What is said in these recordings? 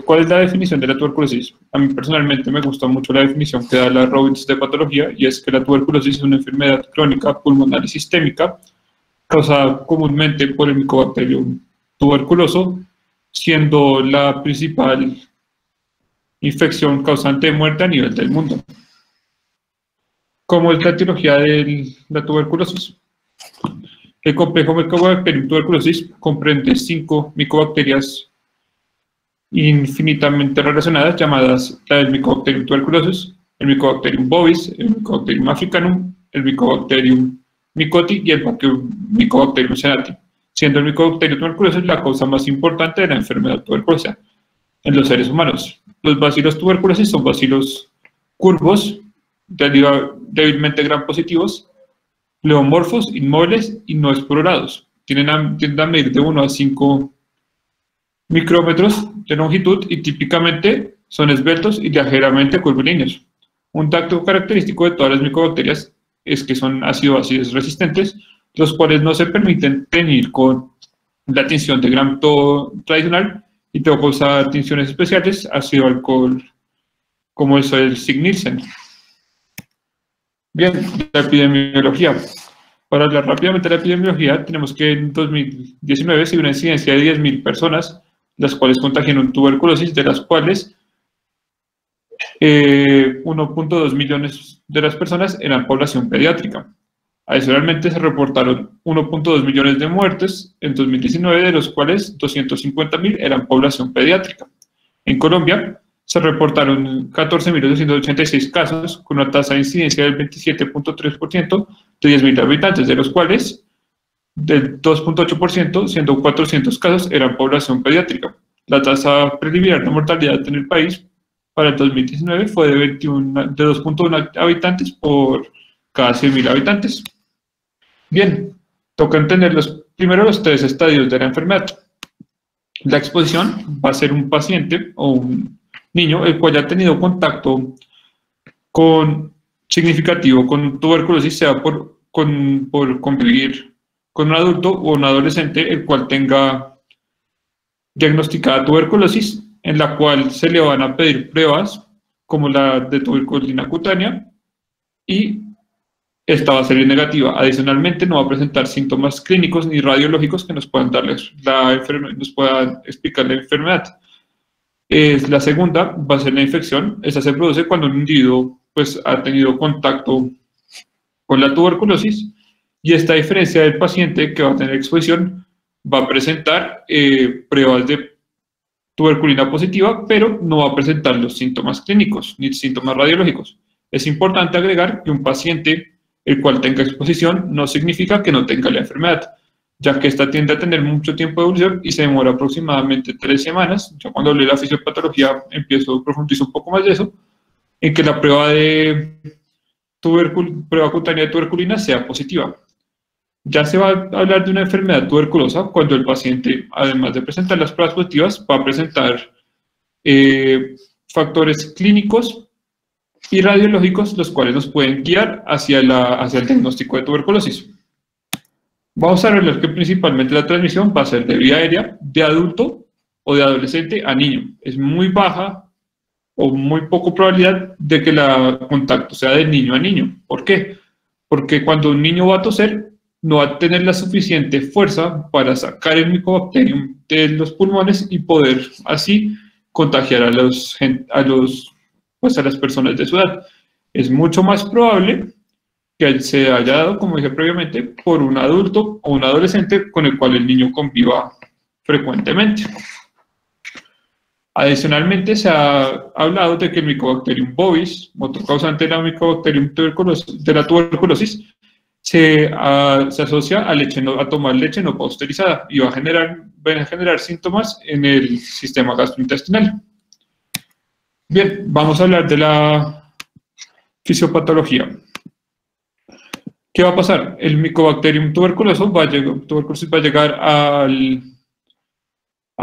¿Cuál es la definición de la tuberculosis? A mí personalmente me gusta mucho la definición que da la Robbins de patología, y es que la tuberculosis es una enfermedad crónica pulmonar y sistémica causada comúnmente por el Mycobacterium tuberculoso, siendo la principal infección causante de muerte a nivel del mundo. ¿Cómo es la etiología de la tuberculosis? El complejo Mycobacterium tuberculosis comprende 5 micobacterias infinitamente relacionadas, llamadas la del Mycobacterium tuberculosis, el Mycobacterium bovis, el Mycobacterium africanum, el Mycobacterium mycoti y el Mycobacterium sedati, siendo el Mycobacterium tuberculosis la causa más importante de la enfermedad tuberculosa en los seres humanos. Los bacilos tuberculosis son bacilos curvos, débilmente gram positivos, pleomorfos, inmóviles y no explorados. Tienden a medir de 1 a 5 micrómetros de longitud y típicamente son esbeltos y ligeramente curvilíneos. Un dato característico de todas las micobacterias es que son ácido-ácidos resistentes, los cuales no se permiten teñir con la tinción de Gram tradicional y tengo que usar tinciones especiales, ácido-alcohol, como eso es el Sieg-Nielsen. Bien, la epidemiología. Para hablar rápidamente de la epidemiología, tenemos que en 2019 se dio una incidencia de 10.000 personas, las cuales contagiaron tuberculosis, de las cuales 1.2 millones de las personas eran población pediátrica. Adicionalmente se reportaron 1.2 millones de muertes en 2019, de los cuales 250.000 eran población pediátrica. En Colombia se reportaron 14.286 casos, con una tasa de incidencia del 27.3% de 10.000 habitantes, de los cuales del 2.8%, siendo 400 casos, eran población pediátrica. La tasa preliminar de mortalidad en el país para el 2019 fue de 2.1 habitantes por cada 100.000 habitantes. Bien, toca entender primero los 3 estadios de la enfermedad. La exposición va a ser un paciente o un niño el cual ya ha tenido contacto significativo con tuberculosis, sea por convivir con un adulto o un adolescente el cual tenga diagnosticada tuberculosis, en la cual se le van a pedir pruebas como la de tuberculina cutánea y esta va a ser negativa. Adicionalmente, no va a presentar síntomas clínicos ni radiológicos que nos puedan explicar la enfermedad. La segunda va a ser la infección. Esta se produce cuando un individuo ha tenido contacto con la tuberculosis, y esta, a diferencia del paciente que va a tener exposición, va a presentar pruebas de tuberculina positiva, pero no va a presentar los síntomas clínicos ni síntomas radiológicos. Es importante agregar que un paciente el cual tenga exposición no significa que no tenga la enfermedad, ya que esta tiende a tener mucho tiempo de evolución y se demora aproximadamente 3 semanas. Yo cuando leí la fisiopatología profundizo un poco más de eso, en que la prueba prueba cutánea de tuberculina sea positiva. Ya se va a hablar de una enfermedad tuberculosa cuando el paciente, además de presentar las pruebas positivas, va a presentar factores clínicos y radiológicos, los cuales nos pueden guiar hacia el diagnóstico de tuberculosis. Vamos a ver que principalmente la transmisión va a ser de vía aérea, de adulto o de adolescente a niño. Es muy baja o muy poco probabilidad de que el contacto sea de niño a niño. ¿Por qué? Porque cuando un niño va a toser, no va a tener la suficiente fuerza para sacar el Mycobacterium de los pulmones y poder así contagiar a las personas de su edad. Es mucho más probable que se haya dado, como dije previamente, por un adulto o un adolescente con el cual el niño conviva frecuentemente. Adicionalmente, se ha hablado de que el Mycobacterium bovis, otro causante de la Mycobacterium de la tuberculosis, se asocia a tomar leche no pasteurizada y va a generar síntomas en el sistema gastrointestinal. Bien, vamos a hablar de la fisiopatología. ¿Qué va a pasar? El Mycobacterium tuberculoso va a llegar a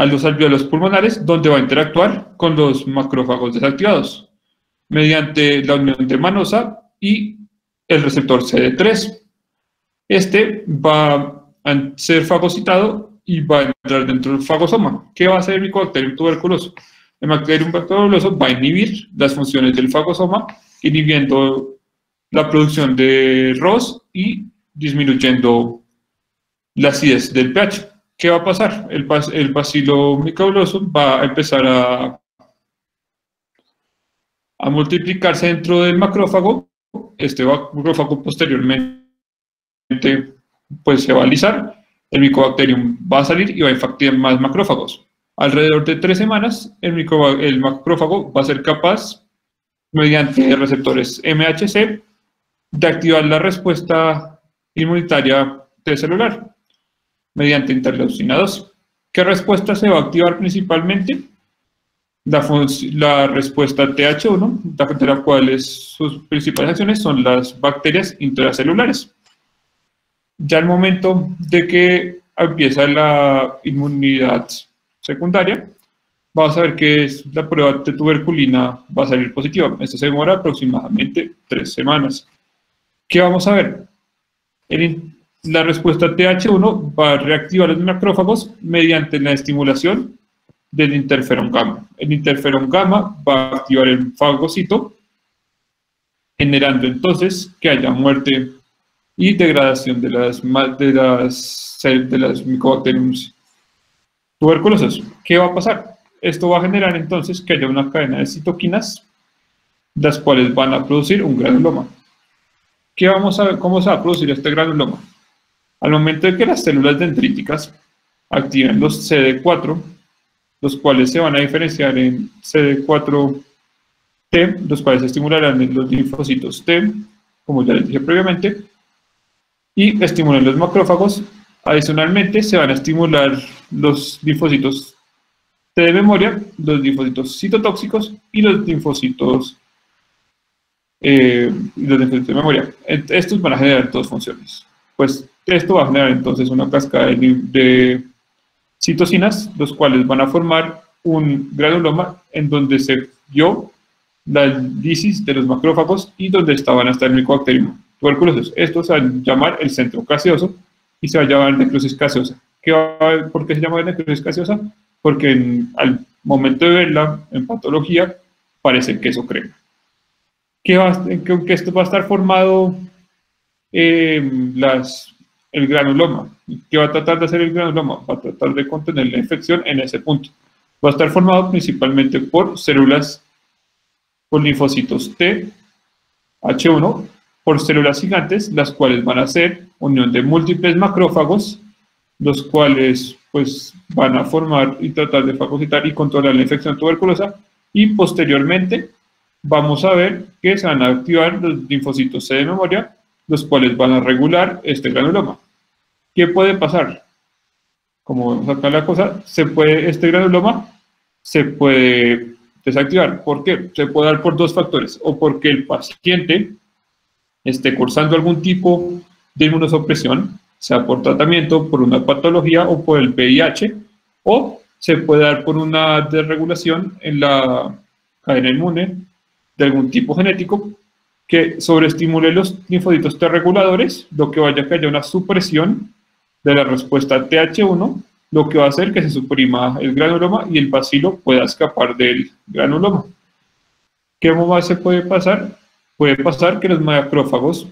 los alvéolos pulmonares, donde va a interactuar con los macrófagos desactivados mediante la unión de manosa y el receptor CD3. Este va a ser fagocitado y va a entrar dentro del fagosoma. ¿Qué va a hacer el Mycobacterium tuberculoso? El Mycobacterium tuberculoso va a inhibir las funciones del fagosoma, inhibiendo la producción de ROS y disminuyendo la acidez del pH. ¿Qué va a pasar? El bacilo microbioloso va a empezar a multiplicarse dentro del macrófago. Este macrófago posteriormente pues, se va a alisar, el Mycobacterium va a salir y va a infectar más macrófagos. Alrededor de 3 semanas, el macrófago va a ser capaz, mediante receptores MHC, de activar la respuesta inmunitaria T celular mediante interleucina 2. ¿Qué respuesta se va a activar principalmente? La respuesta TH1, de la cual sus principales acciones son las bacterias intracelulares. Ya al momento de que empieza la inmunidad secundaria, vamos a ver que la prueba de tuberculina va a salir positiva. Esto se demora aproximadamente 3 semanas. ¿Qué vamos a ver? La respuesta TH1 va a reactivar los macrófagos mediante la estimulación del interferón gamma. El interferón gamma va a activar el fagocito, generando entonces que haya muerte y degradación de las Mycobacterium tuberculosos. ¿Qué va a pasar? Esto va a generar entonces que haya una cadena de citoquinas, las cuales van a producir un granuloma. ¿Qué vamos a ver? ¿Cómo se va a producir este granuloma? Al momento de que las células dendríticas activen los CD4, los cuales se van a diferenciar en CD4T, los cuales estimularán en los linfocitos T, como ya les dije previamente, y estimulan los macrófagos. Adicionalmente, se van a estimular los linfocitos T de memoria, los linfocitos citotóxicos y los linfocitos de memoria. Estos van a generar dos funciones. Pues esto va a generar entonces una cascada de citocinas, los cuales van a formar un granuloma en donde se vio la lisis de los macrófagos y donde estaban hasta el Mycobacterium tuberculosis. Esto se va a llamar el centro caseoso y se va a llamar necrosis caseosa. ¿Por qué se llama necrosis caseosa? Porque al momento de verla en patología parece queso crema. ¿Qué esto va a estar formado el granuloma? ¿Qué va a tratar de hacer el granuloma? Va a tratar de contener la infección en ese punto. Va a estar formado principalmente por células, por linfocitos T, H1, por células gigantes, las cuales van a ser unión de múltiples macrófagos, los cuales pues van a formar y tratar de fagocitar y controlar la infección tuberculosa, y posteriormente vamos a ver que se van a activar los linfocitos C de memoria, los cuales van a regular este granuloma. ¿Qué puede pasar? Como vemos acá la cosa, este granuloma se puede desactivar. ¿Por qué? Se puede dar por dos factores, o porque el paciente esté cursando algún tipo de inmunosupresión, sea por tratamiento, por una patología o por el VIH, o se puede dar por una desregulación en la cadena inmune de algún tipo genético que sobreestimule los linfocitos T reguladores, lo que vaya a que haya una supresión de la respuesta TH1, lo que va a hacer que se suprima el granuloma y el bacilo pueda escapar del granuloma. ¿Qué más se puede pasar? Puede pasar que los macrófagos,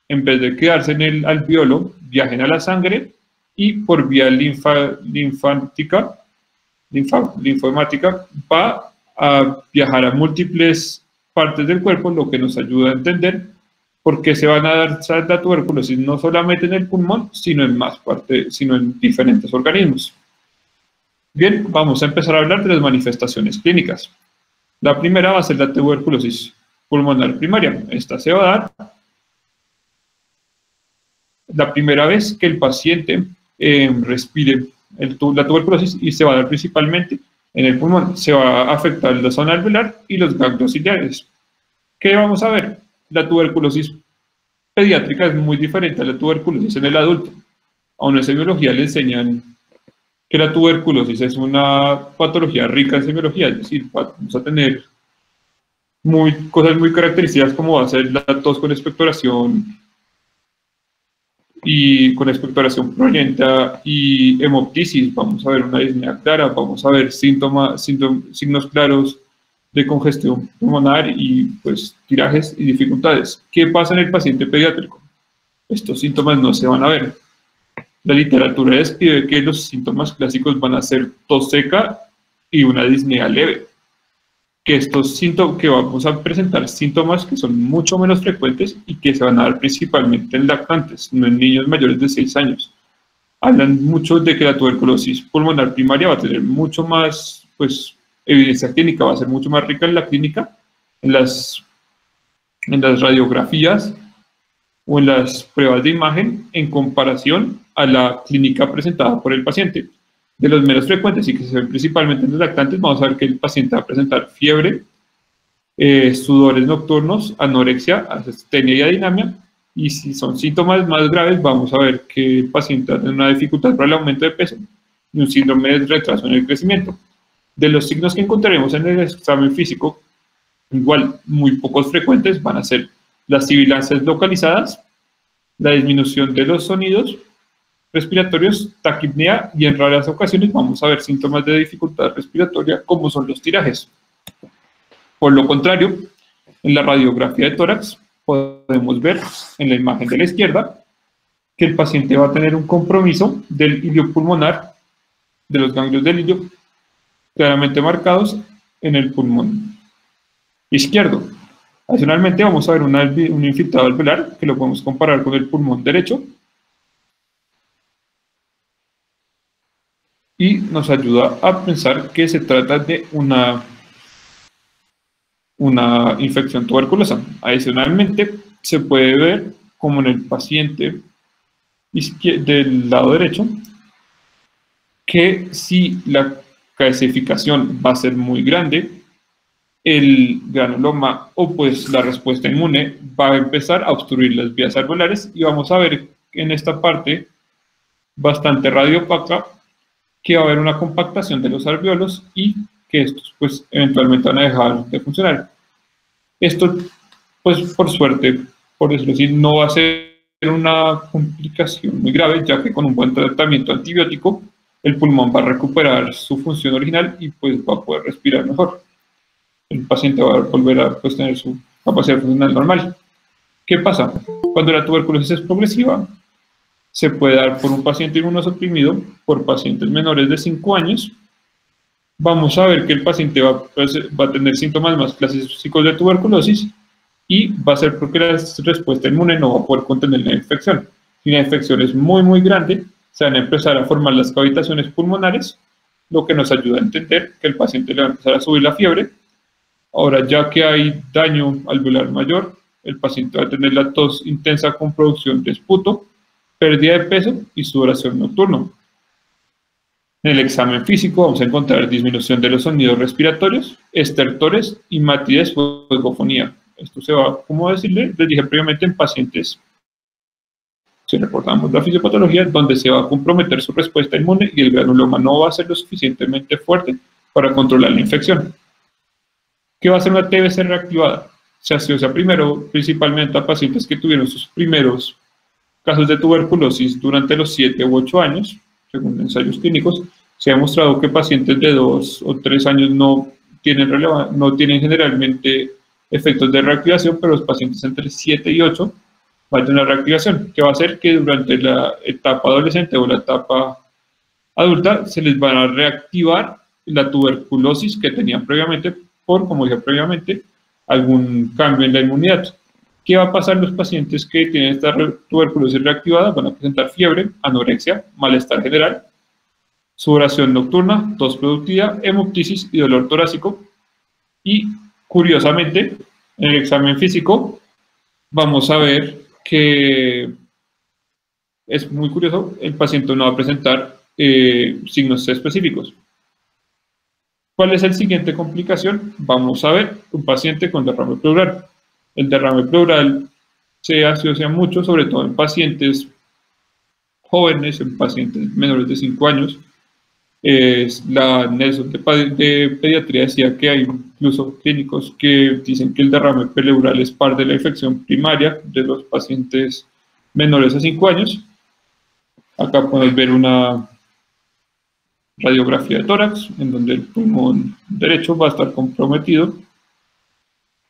en vez de quedarse en el alveolo, viajen a la sangre y por vía linfohemática va a viajar a múltiples partes del cuerpo, lo que nos ayuda a entender por qué se van a dar la tuberculosis no solamente en el pulmón, sino en más partes, sino en diferentes organismos. Bien, vamos a empezar a hablar de las manifestaciones clínicas. La primera va a ser la tuberculosis pulmonar primaria. Esta se va a dar la primera vez que el paciente respire la tuberculosis, y se va a dar principalmente en el pulmón. Se va a afectar la zona alveolar y los ganglios ciliares. ¿Qué vamos a ver? La tuberculosis pediátrica es muy diferente a la tuberculosis en el adulto. A una semiología le enseñan que la tuberculosis es una patología rica en semiología, es decir, vamos a tener cosas muy características como va a ser la tos con expectoración y con expectoración purulenta y hemoptisis, vamos a ver una disnea clara, vamos a ver signos claros de congestión pulmonar y pues tirajes y dificultades. ¿Qué pasa en el paciente pediátrico? Estos síntomas no se van a ver. La literatura describe que los síntomas clásicos van a ser tos seca y una disnea leve. Que estos síntomas, que vamos a presentar síntomas que son mucho menos frecuentes y que se van a dar principalmente en lactantes, no en niños mayores de 6 años. Hablan mucho de que la tuberculosis pulmonar primaria va a tener mucho más, pues, evidencia clínica, va a ser mucho más rica en la clínica, en las radiografías o en las pruebas de imagen en comparación a la clínica presentada por el paciente. De los menos frecuentes y que se ven principalmente en los lactantes, vamos a ver que el paciente va a presentar fiebre, sudores nocturnos, anorexia, astenia y adinamia. Y si son síntomas más graves, vamos a ver que el paciente tiene una dificultad para el aumento de peso y un síndrome de retraso en el crecimiento. De los signos que encontraremos en el examen físico, igual muy pocos frecuentes, van a ser las sibilancias localizadas, la disminución de los sonidos respiratorios, taquipnea, y en raras ocasiones vamos a ver síntomas de dificultad respiratoria como son los tirajes. Por lo contrario, en la radiografía de tórax podemos ver en la imagen de la izquierda que el paciente va a tener un compromiso del ilio pulmonar, de los ganglios del ilio, claramente marcados en el pulmón izquierdo. Adicionalmente vamos a ver un infiltrado alveolar que lo podemos comparar con el pulmón derecho, y nos ayuda a pensar que se trata de una infección tuberculosa. Adicionalmente, se puede ver como en el paciente del lado derecho, que si la calcificación va a ser muy grande, el granuloma o pues la respuesta inmune va a empezar a obstruir las vías alveolares y vamos a ver en esta parte bastante radiopaca que va a haber una compactación de los alveolos y que estos pues eventualmente van a dejar de funcionar. Esto pues por suerte, por decirlo así, no va a ser una complicación muy grave, ya que con un buen tratamiento antibiótico el pulmón va a recuperar su función original y pues va a poder respirar mejor. El paciente va a volver a pues, tener su capacidad funcional normal. ¿Qué pasa? Cuando la tuberculosis es progresiva, se puede dar por un paciente inmunosuprimido, por pacientes menores de 5 años. Vamos a ver que el paciente va a tener síntomas más clásicos de tuberculosis y va a ser porque la respuesta inmune no va a poder contener la infección. Si la infección es muy grande, se van a empezar a formar las cavitaciones pulmonares, lo que nos ayuda a entender que el paciente le va a empezar a subir la fiebre. Ahora, ya que hay daño alveolar mayor, el paciente va a tener la tos intensa con producción de esputo, pérdida de peso y sudoración nocturno. En el examen físico vamos a encontrar disminución de los sonidos respiratorios, estertores y matidez o egofonía. Esto se va, como les dije previamente, en pacientes, si recordamos la fisiopatología, donde se va a comprometer su respuesta inmune y el granuloma no va a ser lo suficientemente fuerte para controlar la infección. ¿Qué va a ser una TBC reactivada? Se asocia primero principalmente a pacientes que tuvieron sus primeros casos de tuberculosis durante los 7 u 8 años, según ensayos clínicos. Se ha demostrado que pacientes de 2 o 3 años no tienen generalmente efectos de reactivación, pero los pacientes entre 7 y 8 van a tener una reactivación, que va a hacer que durante la etapa adolescente o la etapa adulta se les van a reactivar la tuberculosis que tenían previamente por, como dije previamente, algún cambio en la inmunidad. ¿Qué va a pasar en los pacientes que tienen esta tuberculosis reactivada? Van a presentar fiebre, anorexia, malestar general, sudoración nocturna, tos productiva, hemoptisis y dolor torácico. Y, curiosamente, en el examen físico vamos a ver que es muy curioso, el paciente no va a presentar signos específicos. ¿Cuál es la siguiente complicación? Vamos a ver un paciente con derrame pleural. El derrame pleural se asocia mucho, sobre todo en pacientes jóvenes, en pacientes menores de 5 años. La Nelson de Pediatría decía que hay incluso clínicos que dicen que el derrame pleural es parte de la infección primaria de los pacientes menores a 5 años. Acá podemos ver una radiografía de tórax, en donde el pulmón derecho va a estar comprometido.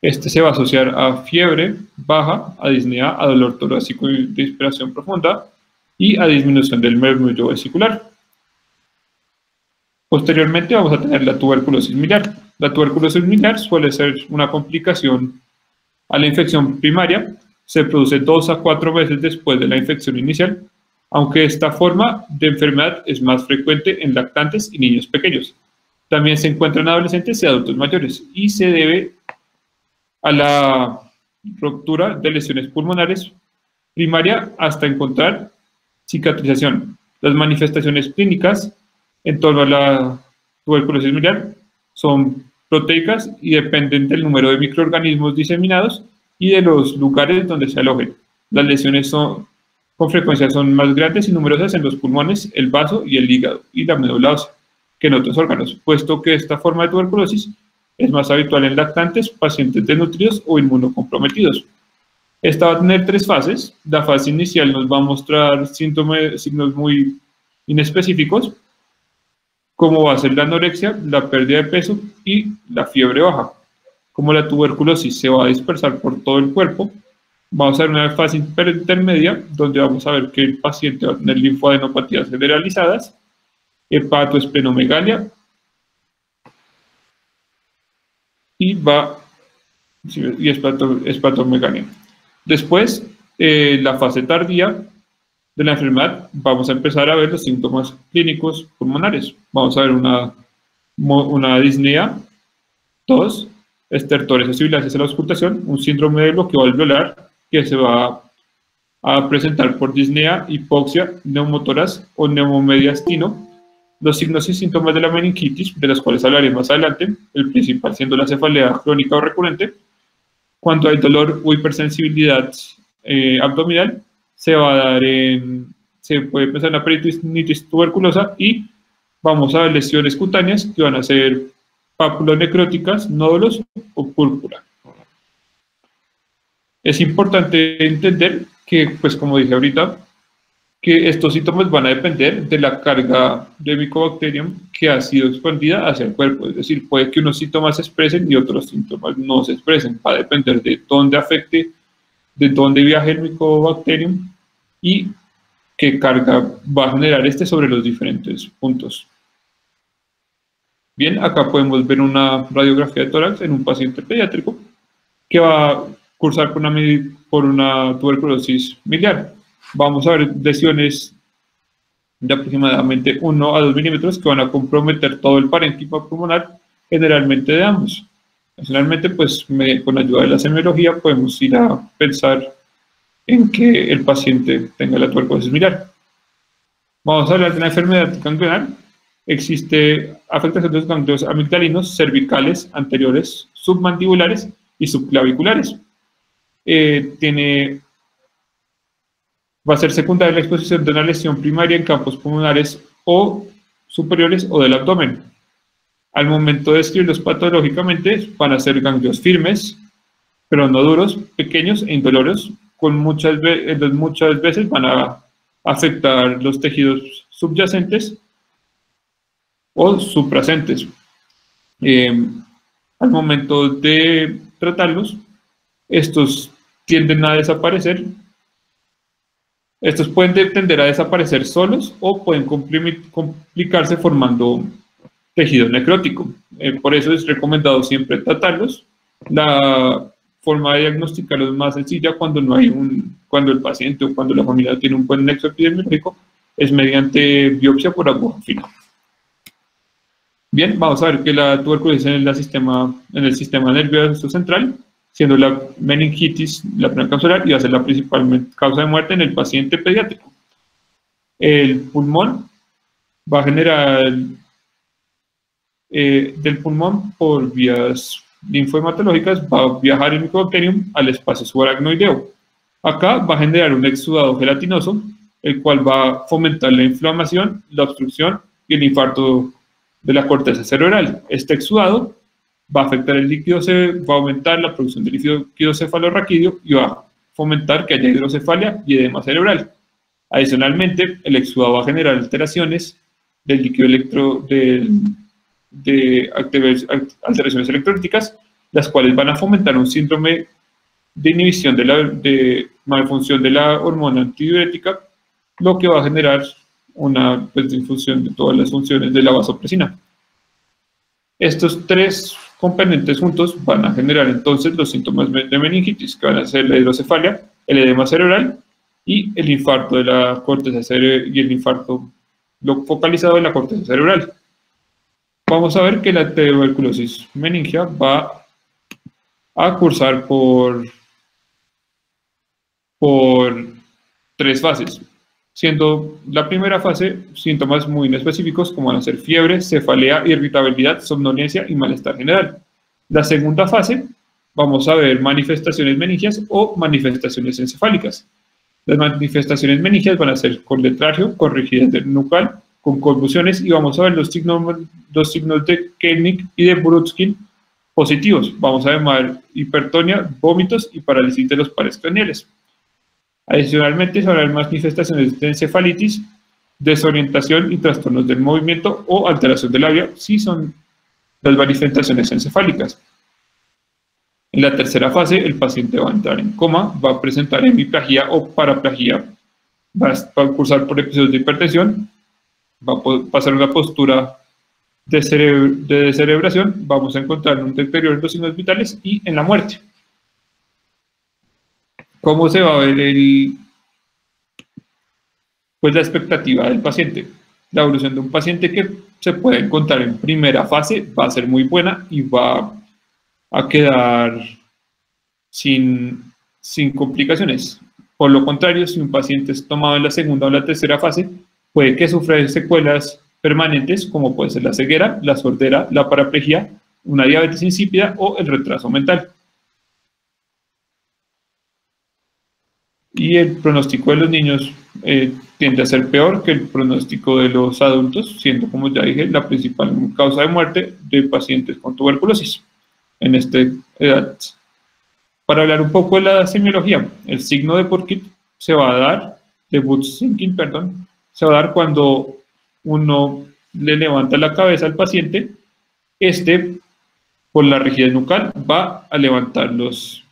Este se va a asociar a fiebre baja, a disnea, a dolor torácico de inspiración profunda y a disminución del murmullo vesicular. Posteriormente vamos a tener la tuberculosis miliar. La tuberculosis miliar suele ser una complicación a la infección primaria, se produce 2 a 4 veces después de la infección inicial, aunque esta forma de enfermedad es más frecuente en lactantes y niños pequeños. También se encuentra en adolescentes y adultos mayores y se debe a la ruptura de lesiones pulmonares primaria hasta encontrar cicatrización. Las manifestaciones clínicas en torno a la tuberculosis miliar son proteicas y dependen del número de microorganismos diseminados y de los lugares donde se alojen. Las lesiones con frecuencia son más grandes y numerosas en los pulmones, el vaso y el hígado y la médula ósea que en otros órganos, puesto que esta forma de tuberculosis es más habitual en lactantes, pacientes desnutridos o inmunocomprometidos. Esta va a tener 3 fases. La fase inicial nos va a mostrar signos muy inespecíficos, como va a ser la anorexia, la pérdida de peso y la fiebre baja. Como la tuberculosis se va a dispersar por todo el cuerpo, vamos a ver una fase intermedia donde vamos a ver que el paciente va a tener linfadenopatías generalizadas, hepatoesplenomegalia y hepatomegalia. Después, la fase tardía de la enfermedad, vamos a empezar a ver los síntomas clínicos pulmonares. Vamos a ver una disnea, tos, estertores o sibilancias en la auscultación, un síndrome de bloqueo alveolar que se va a presentar por disnea, hipoxia, neumotoras o neumomediastino. Los signos y síntomas de la meningitis, de los cuales hablaré más adelante, el principal siendo la cefalea crónica o recurrente. Cuando hay dolor o hipersensibilidad abdominal, se puede empezar una peritonitis tuberculosa y vamos a ver lesiones cutáneas que van a ser pápulas necróticas, nódulos o púrpura. Es importante entender que, pues como dije ahorita, que estos síntomas van a depender de la carga de Mycobacterium que ha sido expandida hacia el cuerpo. Es decir, puede que unos síntomas se expresen y otros síntomas no se expresen. Va a depender de dónde afecte, de dónde viaje el Mycobacterium y qué carga va a generar este sobre los diferentes puntos. Bien, acá podemos ver una radiografía de tórax en un paciente pediátrico que va a cursar por una tuberculosis miliar. Vamos a ver lesiones de aproximadamente 1 a 2 milímetros que van a comprometer todo el parénquima pulmonar, generalmente de ambos. Generalmente, pues con ayuda de la semiología podemos ir a pensar en que el paciente tenga la tuberculosis miliar. Vamos a hablar de una enfermedad ganglionar. Existe afectación de los ganglios amigdalinos, cervicales, anteriores, submandibulares y subclaviculares. Va a ser secundaria la exposición de una lesión primaria en campos pulmonares o superiores o del abdomen. Al momento de describirlos patológicamente, van a ser ganglios firmes, pero no duros, pequeños e indoloros, muchas veces van a afectar los tejidos subyacentes o supracentes. Al momento de tratarlos, estos tienden a desaparecer. Estos pueden tender a desaparecer solos o pueden complicarse formando tejido necrótico. Por eso es recomendado siempre tratarlos. La forma de diagnosticarlos es más sencilla cuando el paciente o cuando la familia tiene un buen nexo epidemiológico, es mediante biopsia por aguja fina. Bien, vamos a ver que la tuberculosis en el sistema nervioso central, siendo la meningitis la primera causa oral y va a ser la principal causa de muerte en el paciente pediátrico. El pulmón va a generar del pulmón por vías linfohematológicas, va a viajar el Mycobacterium al espacio subaracnoideo. Acá va a generar un exudado gelatinoso, el cual va a fomentar la inflamación, la obstrucción y el infarto de la corteza cerebral. Este exudado va a afectar el líquido, va a aumentar la producción de líquido cefalorraquídeo y va a fomentar que haya hidrocefalia y edema cerebral. Adicionalmente, el exudado va a generar alteraciones del líquido de alteraciones electrolíticas, las cuales van a fomentar un síndrome de inhibición de malfunción de la hormona antidiurética, lo que va a generar una disfunción de todas las funciones de la vasopresina. Estos tres componentes juntos van a generar entonces los síntomas de meningitis, que van a ser la hidrocefalia, el edema cerebral y el infarto de la corteza cerebral y el infarto focalizado de la corteza cerebral. Vamos a ver que la tuberculosis meningia va a cursar por tres fases, siendo la primera fase síntomas muy inespecíficos como van a ser fiebre, cefalea, irritabilidad, somnolencia y malestar general. La segunda fase vamos a ver manifestaciones meningias o manifestaciones encefálicas. Las manifestaciones meningias van a ser con letargo, con rigidez nucal, con convulsiones, y vamos a ver los signos de Kernig y de Brudskin positivos. Vamos a ver hipertonia, vómitos y parálisis de los pares craneales. Adicionalmente, se van a ver manifestaciones de encefalitis, desorientación y trastornos del movimiento o alteración de la vía, si son las manifestaciones encefálicas. En la tercera fase, el paciente va a entrar en coma, va a presentar hemiplegia o paraplegia, va a cursar por episodios de hipertensión, va a pasar una postura de descerebración, vamos a encontrar un deterioro en los signos vitales y en la muerte. ¿Cómo se va a ver la expectativa del paciente? La evolución de un paciente que se puede encontrar en primera fase va a ser muy buena y va a quedar sin complicaciones. Por lo contrario, si un paciente es tomado en la segunda o la tercera fase, puede que sufra secuelas permanentes como puede ser la ceguera, la sordera, la paraplegia, una diabetes insípida o el retraso mental. Y el pronóstico de los niños tiende a ser peor que el pronóstico de los adultos, siendo, como ya dije, la principal causa de muerte de pacientes con tuberculosis en esta edad. Para hablar un poco de la semiología, el signo de Burkitt se va a dar, de Budd-Sinking, perdón, se va a dar cuando uno le levanta la cabeza al paciente, por la rigidez nucal, va a levantar los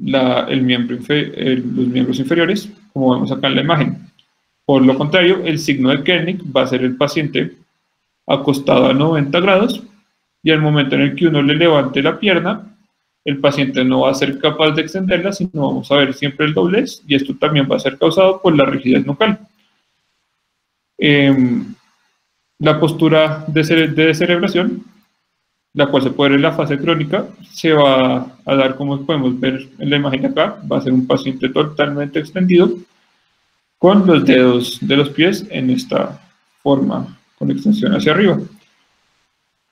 miembros inferiores, como vemos acá en la imagen. Por lo contrario, el signo de Kernig va a ser el paciente acostado a 90 grados, y al momento en el que uno le levante la pierna, el paciente no va a ser capaz de extenderla, sino vamos a ver siempre el doblez, y esto también va a ser causado por la rigidez nucal. La postura de descerebración, la cual se puede ver en la fase crónica, se va a dar, como podemos ver en la imagen de acá, va a ser un paciente totalmente extendido, con los dedos de los pies en esta forma, con extensión hacia arriba.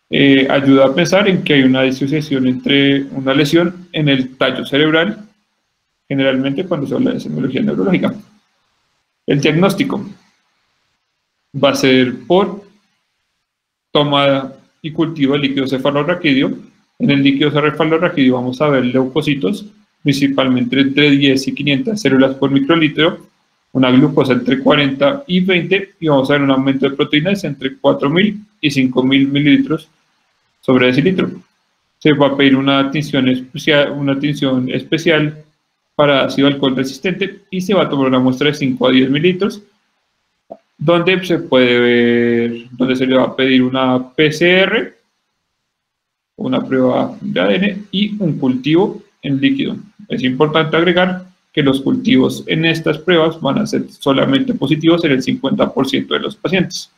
Ayuda a pensar en que hay una disociación entre una lesión en el tallo cerebral, generalmente cuando se habla de semiología neurológica. El diagnóstico va a ser por toma y cultivo de líquido cefalorraquídeo. En el líquido cefalorraquídeo vamos a ver leucocitos, principalmente entre 10 y 500 células por microlitro, una glucosa entre 40 y 20, y vamos a ver un aumento de proteínas entre 4.000 y 5.000 mililitros sobre decilitro. Se va a pedir una tinción especial para ácido alcohol resistente, y se va a tomar una muestra de 5 a 10 mililitros, donde se puede ver, donde se le va a pedir una PCR, una prueba de ADN y un cultivo en líquido. Es importante agregar que los cultivos en estas pruebas van a ser solamente positivos en el 50% de los pacientes,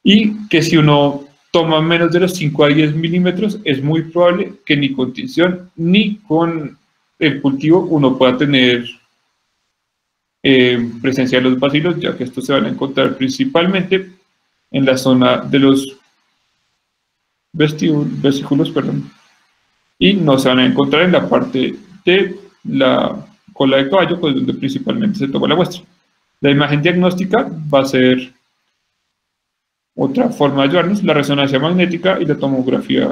y que si uno toma menos de los 5 a 10 milímetros, es muy probable que ni con tinción ni con el cultivo uno pueda tener presencia de los bacilos, ya que estos se van a encontrar principalmente en la zona de los vesículos, y no se van a encontrar en la parte de la cola de caballo, pues donde principalmente se toma la muestra. La imagen diagnóstica va a ser otra forma de ayudarnos. La resonancia magnética y la tomografía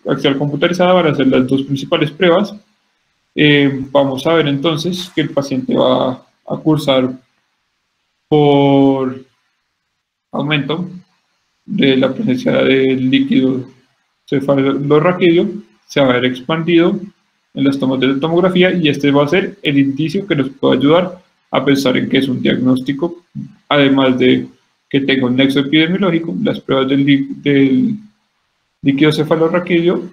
axial computarizada van a ser las dos principales pruebas. Vamos a ver entonces que el paciente va a cursar por aumento de la presencia del líquido cefalorraquídeo, se va a ver expandido en las tomas de la tomografía, y este va a ser el indicio que nos puede ayudar a pensar en que es un diagnóstico, además de que tenga un nexo epidemiológico. Las pruebas del líquido cefalorraquídeo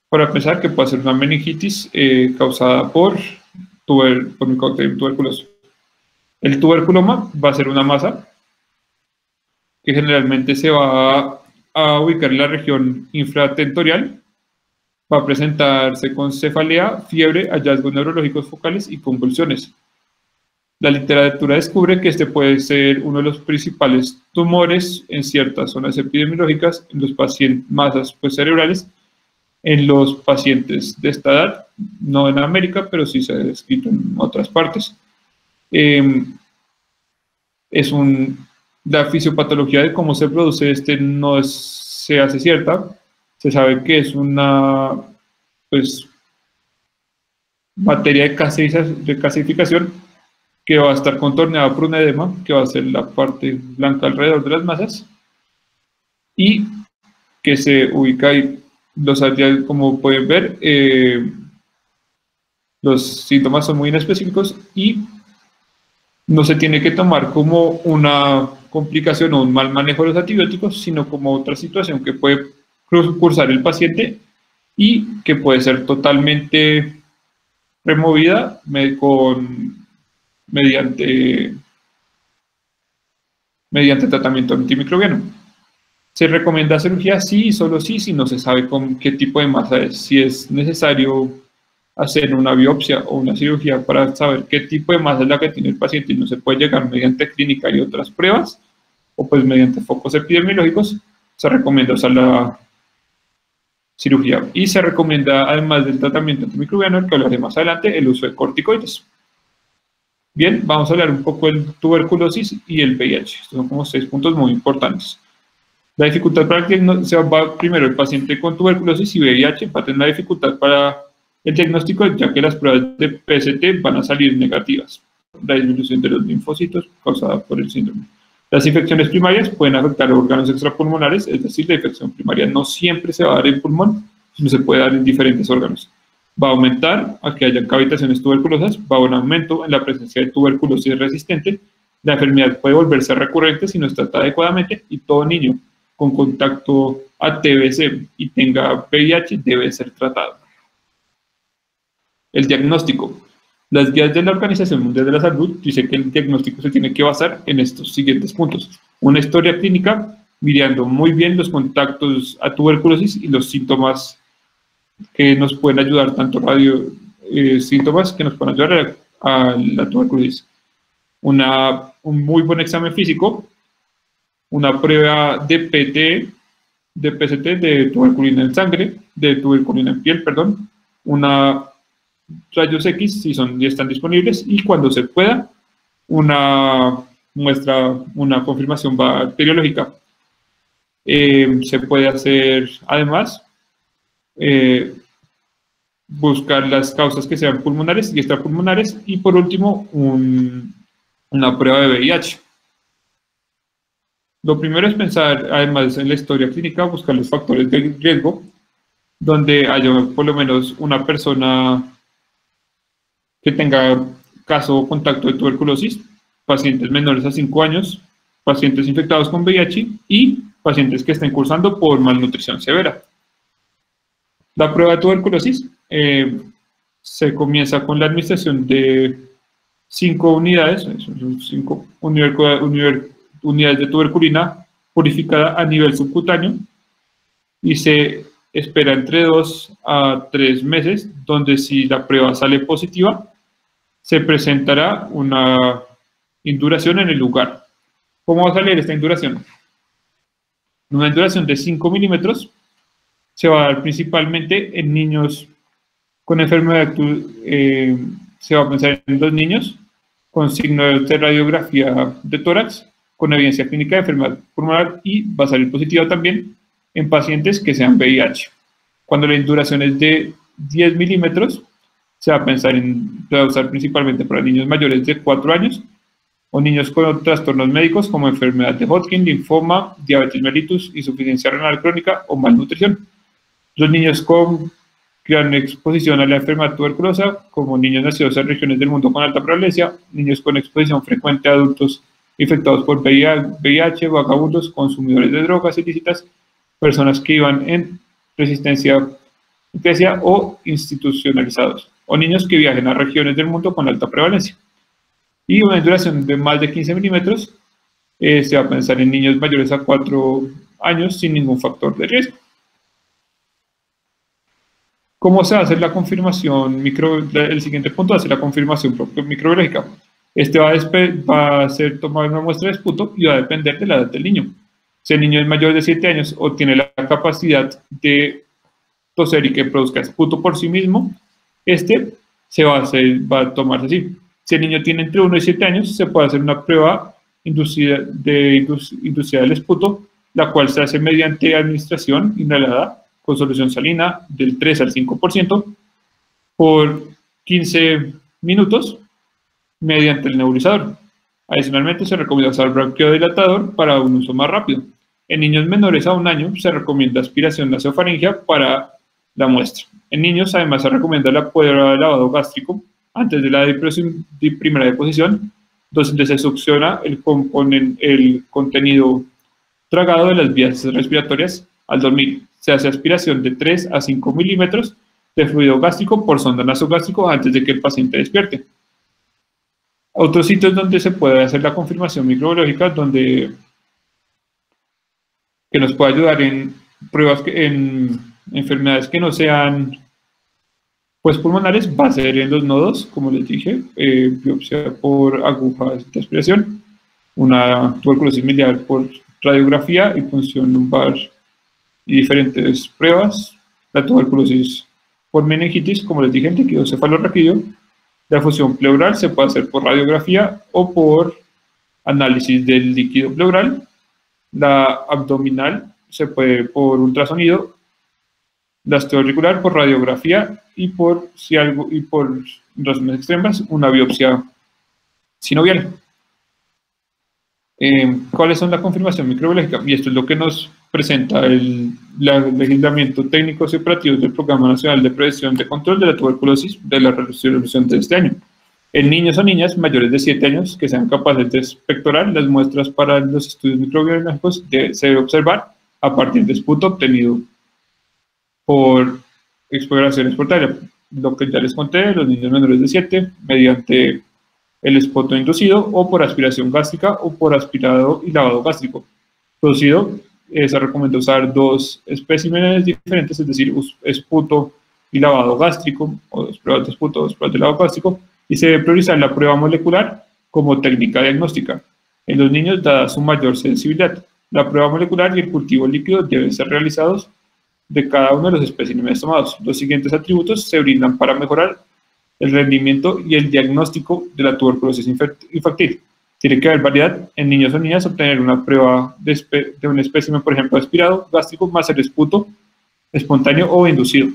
para pensar que puede ser una meningitis causada por Mycobacterium tuberculosis. El tuberculoma va a ser una masa que generalmente se va a ubicar en la región infratentorial. Va a presentarse con cefalea, fiebre, hallazgos neurológicos focales y convulsiones. La literatura descubre que este puede ser uno de los principales tumores en ciertas zonas epidemiológicas, en los pacientes, masas cerebrales, en los pacientes de esta edad, no en América, pero sí se ha descrito en otras partes. La fisiopatología de cómo se produce no se hace cierta. Se sabe que es una materia de gasificación que va a estar contorneada por un edema, que va a ser la parte blanca alrededor de las masas, y que se ubica ahí. Como pueden ver, los síntomas son muy inespecíficos y no se tiene que tomar como una complicación o un mal manejo de los antibióticos, sino como otra situación que puede cursar el paciente y que puede ser totalmente removida mediante tratamiento antimicrobiano. ¿Se recomienda cirugía? Sí y solo sí, si no se sabe con qué tipo de masa es. Si es necesario hacer una biopsia o una cirugía para saber qué tipo de masa es la que tiene el paciente y no se puede llegar mediante clínica y otras pruebas, o pues mediante focos epidemiológicos, se recomienda usar la cirugía. Y se recomienda, además del tratamiento antimicrobiano, el que hablaré más adelante, el uso de corticoides. Bien, vamos a hablar un poco del tuberculosis y el VIH. Estos son como 6 puntos muy importantes. La dificultad para el diagnóstico va primero el paciente con tuberculosis y VIH va a tener una dificultad para el diagnóstico, ya que las pruebas de PST van a salir negativas. La disminución de los linfocitos causada por el síndrome. Las infecciones primarias pueden afectar órganos extrapulmonares, es decir, la infección primaria no siempre se va a dar en pulmón, sino se puede dar en diferentes órganos. Va a aumentar a que haya cavitaciones tuberculosas, va a haber un aumento en la presencia de tuberculosis resistente. La enfermedad puede volverse recurrente si no es tratada adecuadamente, y todo niño con contacto a TBC y tenga VIH debe ser tratado. El diagnóstico. Las guías de la Organización Mundial de la Salud dicen que el diagnóstico se tiene que basar en estos siguientes puntos. Una historia clínica, mirando muy bien los contactos a tuberculosis y los síntomas que nos pueden ayudar, tanto síntomas que nos pueden ayudar a la tuberculosis. Un muy buen examen físico, una prueba de PCT, de tuberculina en sangre, de tuberculina en piel, perdón, una rayos X si están disponibles, y cuando se pueda, una confirmación bacteriológica. Se puede hacer, además, buscar las causas que sean pulmonares y extrapulmonares, y por último, una prueba de VIH. Lo primero es pensar, además en la historia clínica, buscar los factores de riesgo, donde haya por lo menos una persona que tenga caso o contacto de tuberculosis, pacientes menores a 5 años, pacientes infectados con VIH y pacientes que estén cursando por malnutrición severa. La prueba de tuberculosis se comienza con la administración de 5 unidades, 5 unidades de tuberculina purificada a nivel subcutáneo, y se espera entre 2 a 3 meses, donde si la prueba sale positiva, se presentará una induración en el lugar. ¿Cómo va a salir esta induración? Una induración de 5 milímetros se va a dar principalmente en niños con enfermedad, se va a pensar en los niños con signos de radiografía de tórax, con evidencia clínica de enfermedad pulmonar, y va a salir positiva también en pacientes que sean VIH. Cuando la induración es de 10 milímetros, se va a usar principalmente para niños mayores de 4 años o niños con trastornos médicos como enfermedad de Hodgkin, linfoma, diabetes mellitus, insuficiencia renal crónica o malnutrición. Los niños con gran exposición a la enfermedad tuberculosa, como niños nacidos en regiones del mundo con alta prevalencia, niños con exposición frecuente a adultos infectados por VIH, vagabundos, consumidores de drogas ilícitas, personas que iban en resistencia o institucionalizados, o niños que viajen a regiones del mundo con alta prevalencia. Y una duración de más de 15 milímetros, se va a pensar en niños mayores a 4 años sin ningún factor de riesgo. ¿Cómo se hace la confirmación el siguiente punto va a ser la confirmación microbiológica? Este va a ser tomar una muestra de esputo y va a depender de la edad del niño. Si el niño es mayor de 7 años o tiene la capacidad de toser y que produzca esputo por sí mismo, va a tomarse así. Si el niño tiene entre 1 y 7 años, se puede hacer una prueba inducida del esputo, la cual se hace mediante administración inhalada con solución salina del 3 al 5% por 15 minutos mediante el nebulizador. Adicionalmente, se recomienda usar bronquiodilatador para un uso más rápido. En niños menores a 1 año se recomienda aspiración nasofaringea para la muestra. En niños, además, se recomienda la prueba de lavado gástrico antes de la primera deposición, donde se succiona el contenido tragado de las vías respiratorias al dormir. Se hace aspiración de 3 a 5 milímetros de fluido gástrico por sonda nasogástrico antes de que el paciente despierte. Otros sitios donde se puede hacer la confirmación microbiológica, que nos puede ayudar en pruebas en enfermedades que no sean pulmonares, va a ser en los nodos, como les dije, biopsia por agujas de aspiración, una tuberculosis miliar por radiografía y punción lumbar y diferentes pruebas, la tuberculosis por meningitis, como les dije, en líquido cefalorraquídeo. La fusión pleural se puede hacer por radiografía o por análisis del líquido pleural. La abdominal se puede por ultrasonido, la osteoauricular por radiografía y por razones extremas, una biopsia sinovial. ¿Cuáles son la confirmación microbiológica? Y esto es lo que nos presenta el legislamiento técnicos y operativos del Programa Nacional de Prevención de Control de la Tuberculosis de la resolución de este año. En niños o niñas mayores de 7 años que sean capaces de espectorar las muestras para los estudios microbiológicos, se debe observar a partir de esputo obtenido por exploración espontánea. Lo que ya les conté, los niños menores de 7, mediante el esputo inducido o por aspiración gástrica o por aspirado y lavado gástrico. Producido, se recomienda usar 2 especímenes diferentes, es decir, esputo y lavado gástrico, o 2 pruebas de esputo, 2 pruebas de lavado gástrico, y se debe priorizar la prueba molecular como técnica diagnóstica. En los niños, dada su mayor sensibilidad, la prueba molecular y el cultivo líquido deben ser realizados de cada uno de los especímenes tomados. Los siguientes atributos se brindan para mejorar el rendimiento y el diagnóstico de la tuberculosis infantil. Tiene que haber variedad en niños o niñas, obtener una prueba de un espécimen, por ejemplo, aspirado, gástrico, más el esputo espontáneo o inducido.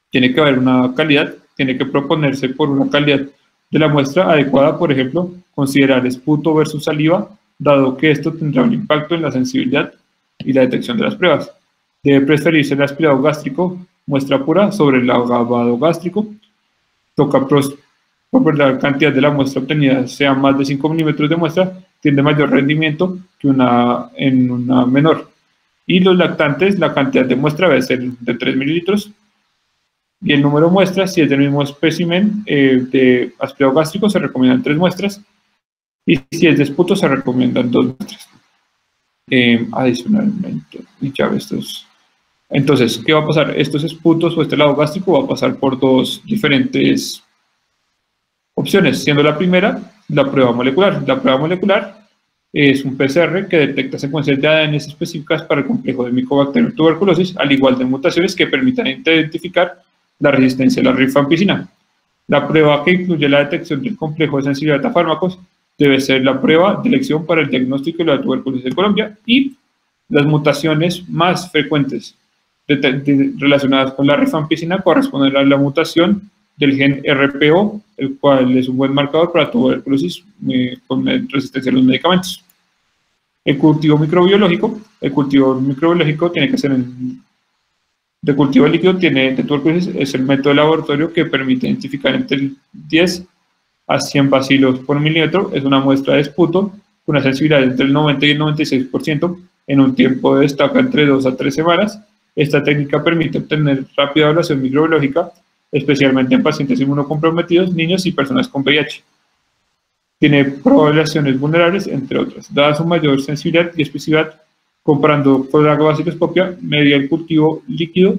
Tiene que haber una calidad, tiene que proponerse por una calidad de la muestra adecuada, por ejemplo, considerar esputo versus saliva, dado que esto tendrá un impacto en la sensibilidad y la detección de las pruebas. Debe preferirse el aspirado gástrico, muestra pura, sobre el lavado gástrico. Toca por la cantidad de la muestra obtenida sea más de 5 milímetros de muestra, tiene mayor rendimiento que en una menor. Y los lactantes, la cantidad de muestra debe ser de 3 mililitros. Y el número de muestras, si es del mismo espécimen de aspirado gástrico, se recomiendan 3 muestras. Y si es de esputo, se recomiendan 2 muestras. Adicionalmente, y ya estos. Entonces, ¿qué va a pasar? Estos esputos o este lavado gástrico va a pasar por 2 diferentes opciones, siendo la primera la prueba molecular. La prueba molecular es un PCR que detecta secuencias de ADN específicas para el complejo de Mycobacterium tuberculosis, al igual de mutaciones que permitan identificar la resistencia a la rifampicina. La prueba que incluye la detección del complejo de sensibilidad a fármacos debe ser la prueba de elección para el diagnóstico de la tuberculosis en Colombia, y las mutaciones más frecuentes relacionadas con la rifampicina corresponden a la mutación del gen RPO, el cual es un buen marcador para tuberculosis con resistencia a los medicamentos. El cultivo microbiológico tiene que ser de cultivo líquido de tuberculosis, es el método de laboratorio que permite identificar entre 10 a 100 bacilos por milímetro. Es una muestra de esputo con una sensibilidad entre el 90 y el 96% en un tiempo de destaca entre 2 a 3 semanas. Esta técnica permite obtener rápida evaluación microbiológica, especialmente en pacientes inmunocomprometidos, niños y personas con VIH. Tiene poblaciones vulnerables, entre otras. Dada su mayor sensibilidad y especificidad, comparando con la vaciloscopia media el cultivo líquido,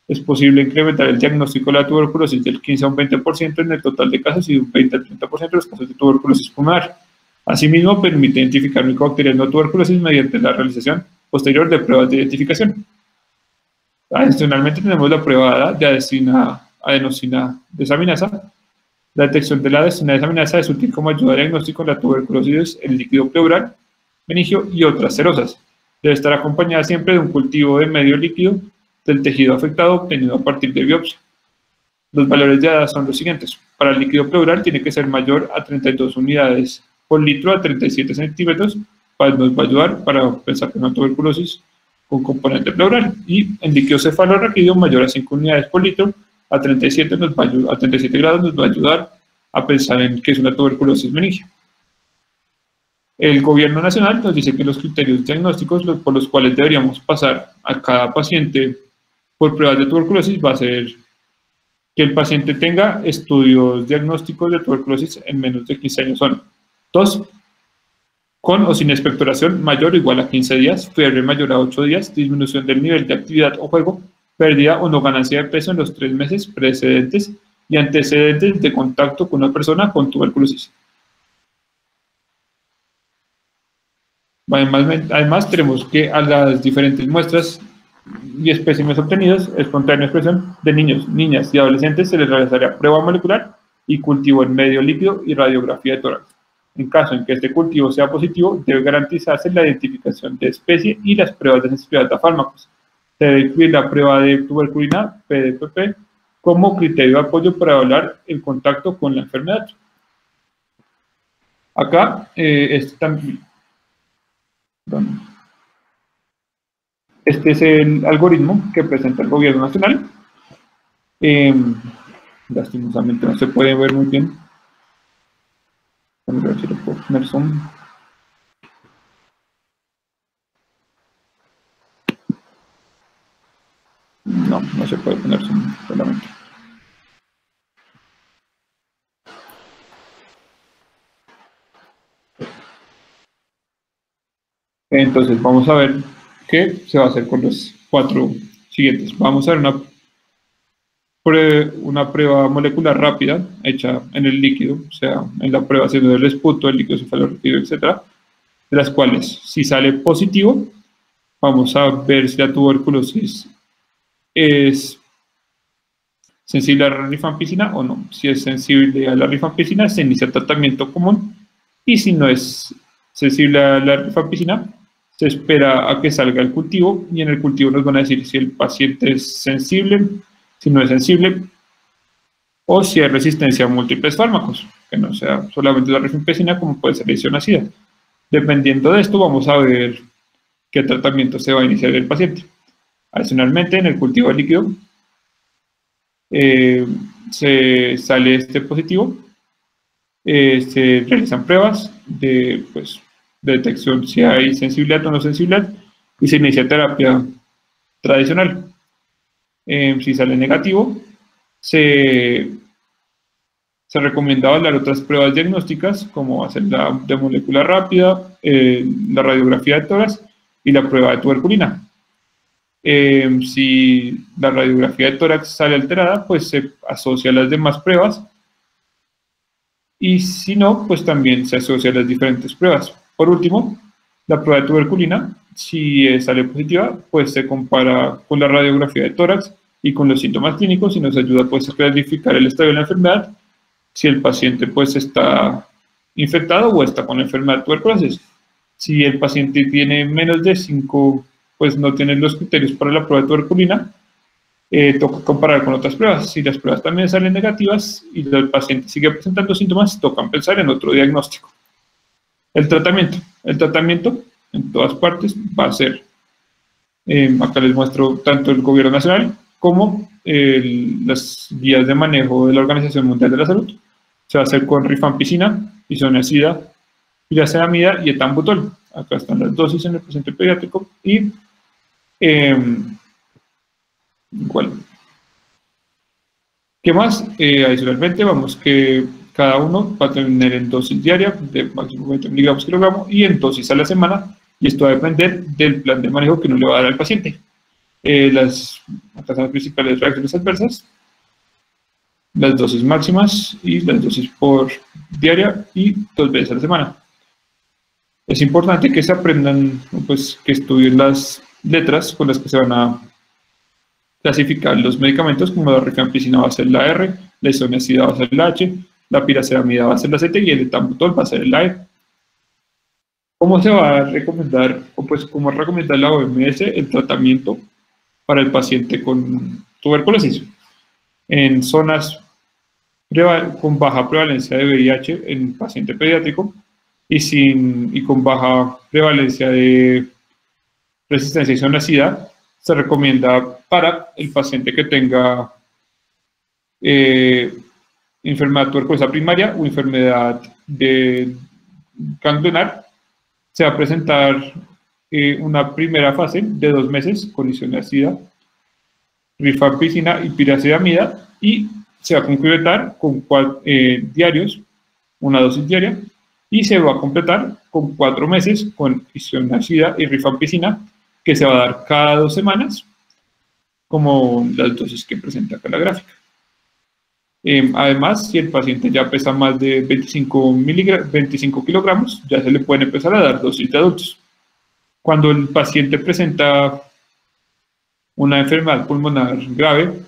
es posible incrementar el diagnóstico de la tuberculosis del 15 a un 20% en el total de casos y de un 20 al 30% de los casos de tuberculosis pulmonar. Asimismo, permite identificar micobacterias no tuberculosis mediante la realización posterior de pruebas de identificación. Adicionalmente, tenemos la prueba de adenosina desaminasa. La detección de la adenosina desaminasa es útil como ayuda de diagnóstico en la tuberculosis, el líquido pleural, meningio y otras serosas. Debe estar acompañada siempre de un cultivo de medio líquido del tejido afectado obtenido a partir de biopsia. Los valores de ADA son los siguientes. Para el líquido pleural tiene que ser mayor a 32 unidades por litro a 37 centímetros, nos va a ayudar para pensar que una tuberculosis con componente pleural. Y en líquido cefalorraquídeo mayor a 5 unidades por litro a 37, a 37 grados nos va a ayudar a pensar en que es una tuberculosis meningia. El gobierno nacional nos dice que los criterios diagnósticos por los cuales deberíamos pasar a cada paciente por pruebas de tuberculosis va a ser que el paciente tenga estudios diagnósticos de tuberculosis en menos de 15 años. Son 2, con o sin expectoración mayor o igual a 15 días, fiebre mayor a 8 días, disminución del nivel de actividad o juego, pérdida o no ganancia de peso en los 3 meses precedentes y antecedentes de contacto con una persona con tuberculosis. Además, tenemos que a las diferentes muestras y especímenes obtenidos, espontánea expresión de niños, niñas y adolescentes, se les realizaría prueba molecular y cultivo en medio líquido y radiografía de tórax. En caso en que este cultivo sea positivo, debe garantizarse la identificación de especie y las pruebas de sensibilidad a fármacos. Se debe incluir la prueba de tuberculina, PDPP, como criterio de apoyo para evaluar el contacto con la enfermedad. Acá, este es el algoritmo que presenta el gobierno nacional. Lastimosamente no se puede ver muy bien. Vamos a ver si lo puedo poner zoom. No, no se puede poner zoom solamente. Entonces vamos a ver qué se va a hacer con los 4 siguientes. Vamos a ver una prueba molecular rápida hecha en el líquido, o sea, en la prueba haciendo el esputo, el líquido cefalorraquídeo, etcétera, de las cuales, si sale positivo, vamos a ver si la tuberculosis es sensible a la rifampicina o no. Si es sensible a la rifampicina, se inicia tratamiento común, y si no es sensible a la rifampicina, se espera a que salga el cultivo, y en el cultivo nos van a decir si el paciente es sensible, si no es sensible, o si hay resistencia a múltiples fármacos, que no sea solamente la rifampicina, como puede ser la isoniazida. Dependiendo de esto, vamos a ver qué tratamiento se va a iniciar el paciente. Adicionalmente, en el cultivo líquido, se sale este positivo, se realizan pruebas de detección si hay sensibilidad o no sensibilidad, y se inicia terapia tradicional. Si sale negativo, se recomienda hablar otras pruebas diagnósticas, como hacer la de molécula rápida, la radiografía de tórax y la prueba de tuberculina. Si la radiografía de tórax sale alterada, pues se asocia a las demás pruebas, y si no, pues también se asocia a las diferentes pruebas. Por último, la prueba de tuberculina, si sale positiva, pues se compara con la radiografía de tórax y con los síntomas clínicos, y nos ayuda pues a clarificar el estadio de la enfermedad, si el paciente pues está infectado o está con la enfermedad de tuberculosis. Si el paciente tiene menos de 5, pues no tiene los criterios para la prueba de tuberculina, toca comparar con otras pruebas. Si las pruebas también salen negativas y el paciente sigue presentando síntomas, toca pensar en otro diagnóstico. El tratamiento en todas partes va a ser, acá les muestro tanto el gobierno nacional como las guías de manejo de la Organización Mundial de la Salud. Se va a hacer con rifampicina, isoniazida, piracetamida y etambutol. Acá están las dosis en el paciente pediátrico y igual. ¿Qué más? Adicionalmente, vamos que cada uno va a tener en dosis diaria de máximo 20 miligramos kilogramo y en dosis a la semana, y esto va a depender del plan de manejo que uno le va a dar al paciente. Las principales reacciones adversas, las dosis máximas y las dosis por diaria y 2 veces a la semana. Es importante que se aprendan, pues, que estudien las letras con las que se van a clasificar los medicamentos, como la rifampicina va a ser la R, la isoniazida va a ser la H, la piracetamida va a ser la Z y el etambutol va a ser la E. ¿Cómo se va a recomendar, o pues cómo recomienda la OMS el tratamiento para el paciente con tuberculosis? En zonas con baja prevalencia de VIH en paciente pediátrico y con baja prevalencia de resistencia isoniazida, se recomienda para el paciente que tenga enfermedad tuberculosa primaria o enfermedad ganglionar. Se va a presentar una primera fase de 2 meses con isoniazida, rifampicina y piracetamida, y se va a completar con diarios, una dosis diaria, y se va a completar con 4 meses con isoniazida y rifampicina, que se va a dar cada 2 semanas, como las dosis que presenta acá la gráfica. Además, si el paciente ya pesa más de 25 kilogramos, ya se le pueden empezar a dar dosis de adultos. Cuando el paciente presenta una enfermedad pulmonar grave,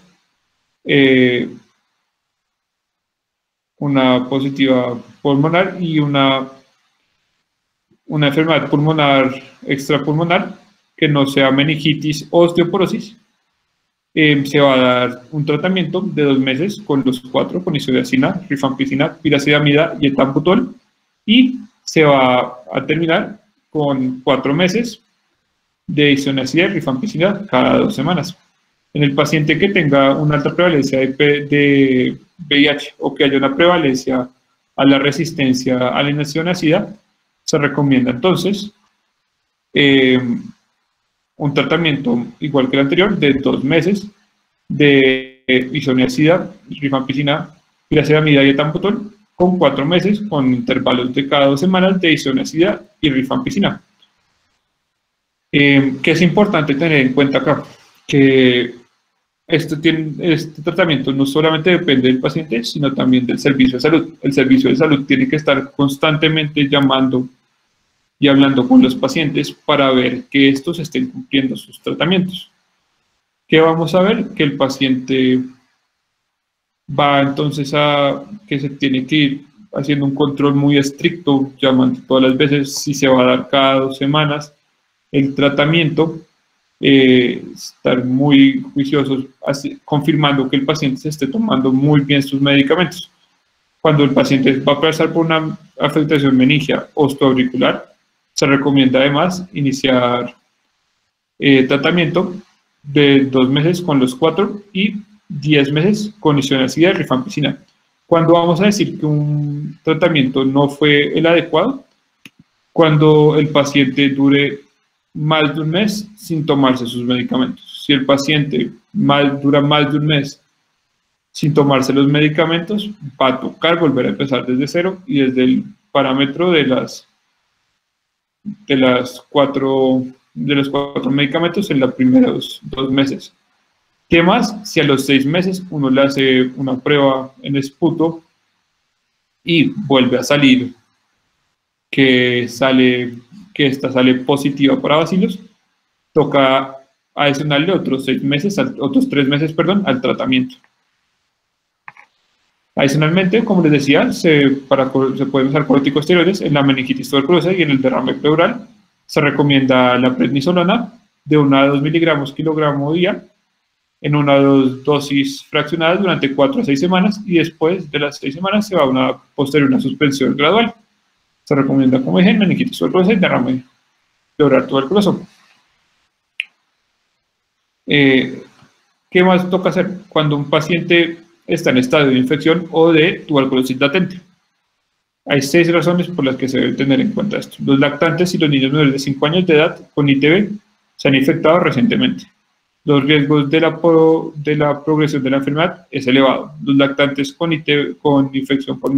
una positiva pulmonar y una enfermedad pulmonar extrapulmonar, que no sea meningitis o osteoporosis, se va a dar un tratamiento de 2 meses con los 4, con isoniazida, rifampicina, piracetamida y etambutol, y se va a terminar con 4 meses de isoniazida y rifampicina cada 2 semanas. En el paciente que tenga una alta prevalencia de VIH o que haya una prevalencia a la resistencia a la isoniazida, se recomienda entonces un tratamiento igual que el anterior de 2 meses de isoniazida, rifampicina, piracetamida y etambutol, con 4 meses con intervalos de cada 2 semanas de isoniazida y rifampicina. Que es importante tener en cuenta acá que este tratamiento no solamente depende del paciente, sino también del servicio de salud. El servicio de salud tiene que estar constantemente llamando y hablando con los pacientes para ver que estos estén cumpliendo sus tratamientos. ¿Qué vamos a ver? Que el paciente va entonces que se tiene que ir haciendo un control muy estricto, llamando todas las veces si se va a dar cada 2 semanas el tratamiento, estar muy juiciosos, confirmando que el paciente se esté tomando muy bien sus medicamentos. Cuando el paciente va a pasar por una afectación meningia osteoauricular, se recomienda además iniciar tratamiento de 2 meses con los 4 y 10 meses con isoniazida y rifampicina. Cuando vamos a decir que un tratamiento no fue el adecuado, cuando el paciente dure más de 1 mes sin tomarse sus medicamentos. Si el paciente dura más de 1 mes sin tomarse los medicamentos, va a tocar volver a empezar desde cero y desde el parámetro de los 4 medicamentos en los primeros 2 meses. ¿Qué más? Si a los 6 meses uno le hace una prueba en esputo y vuelve a salir que esta sale positiva para bacilos, toca adicionarle otros 3 meses al tratamiento. Adicionalmente, como les decía, se pueden usar corticosteroides en la meningitis tuberculosa y en el derrame pleural. Se recomienda la prednisolona de 1 a 2 miligramos kilogramo día en una o dos dosis fraccionadas durante 4 a 6 semanas y después de las 6 semanas se va a una suspensión gradual. Se recomienda, como dije, meningitis tuberculosa y derrame pleural tuberculoso. ¿Qué más toca hacer cuando un paciente está en estado de infección o de tuberculosis latente? Hay 6 razones por las que se debe tener en cuenta esto. Los lactantes y los niños menores de 5 años de edad con ITB se han infectado recientemente. Los riesgos de la progresión de la enfermedad es elevado. Los lactantes con infección por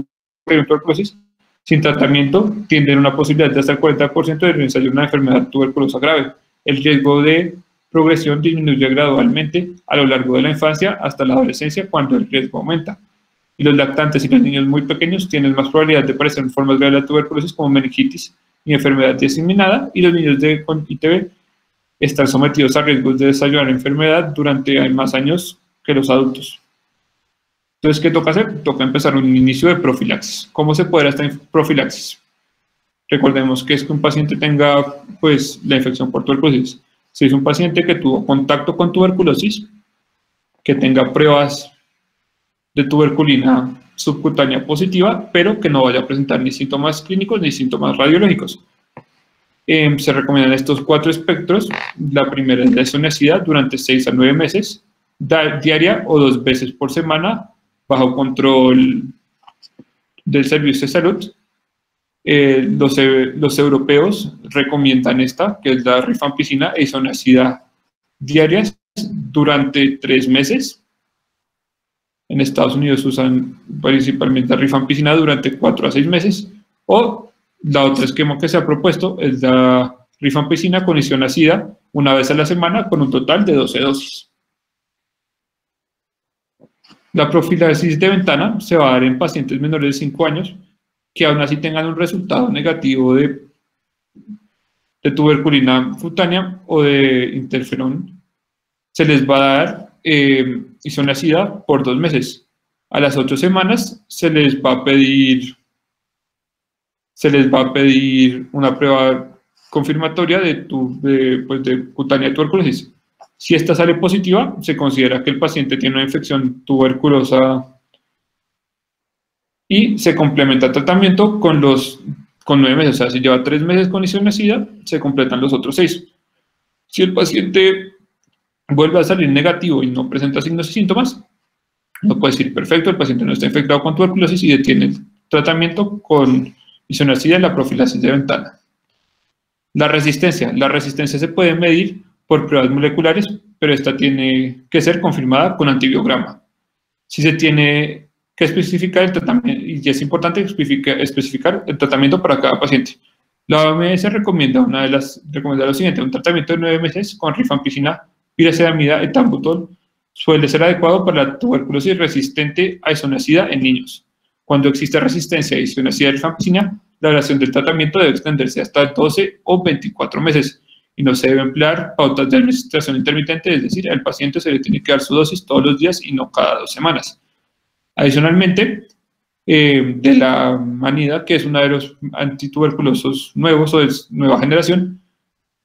tuberculosis sin tratamiento tienen una posibilidad de hasta el 40% de desarrollar una enfermedad tuberculosa grave. El riesgo de progresión disminuye gradualmente a lo largo de la infancia hasta la adolescencia cuando el riesgo aumenta. Y los lactantes y los niños muy pequeños tienen más probabilidad de padecer formas graves de la tuberculosis como meningitis y enfermedad diseminada, y los niños con ITB están sometidos a riesgos de desarrollar enfermedad durante más años que los adultos. Entonces, ¿qué toca hacer? Toca empezar un inicio de profilaxis. ¿Cómo se puede dar esta profilaxis? Recordemos que es que un paciente tenga pues, la infección por tuberculosis. Si es un paciente que tuvo contacto con tuberculosis, que tenga pruebas de tuberculina subcutánea positiva, pero que no vaya a presentar ni síntomas clínicos ni síntomas radiológicos. Se recomiendan estos 4 espectros. La primera es la isoniazida durante 6 a 9 meses, diaria o 2 veces por semana, bajo control del Servicio de Salud. Los europeos recomiendan esta, que es la rifampicina e isoniazida diarias durante 3 meses. En Estados Unidos usan principalmente la rifampicina durante 4 a 6 meses. O la otra esquema que se ha propuesto es la rifampicina con isoniazida una vez a la semana con un total de 12 dosis. La profilaxis de ventana se va a dar en pacientes menores de 5 años que aún así tengan un resultado negativo de tuberculina cutánea o de interferón. Se les va a dar isoniazida por 2 meses. A las 8 semanas se les va a pedir una prueba confirmatoria de cutánea tuberculosis. Si esta sale positiva, se considera que el paciente tiene una infección tuberculosa y se complementa el tratamiento con 9 meses. O sea, si lleva 3 meses con isoniazida, se completan los otros 6. Si el paciente vuelve a salir negativo y no presenta signos y síntomas, no puede decir, perfecto, el paciente no está infectado con tuberculosis y detiene el tratamiento con isoniazida en la profilaxis de ventana. La resistencia se puede medir por pruebas moleculares, pero esta tiene que ser confirmada con antibiograma. Si se tiene que especificar el tratamiento, y es importante especificar el tratamiento para cada paciente. La OMS recomienda lo siguiente: un tratamiento de 9 meses con rifampicina, piracetamida, etambutol, suele ser adecuado para la tuberculosis resistente a isoniazida en niños. Cuando existe resistencia a isoniazida de rifampicina, la duración del tratamiento debe extenderse hasta 12 o 24 meses y no se debe emplear pautas de administración intermitente, es decir, al paciente se le tiene que dar su dosis todos los días y no cada 2 semanas. Adicionalmente, de la manida, que es uno de los antituberculosos nuevos o de nueva generación,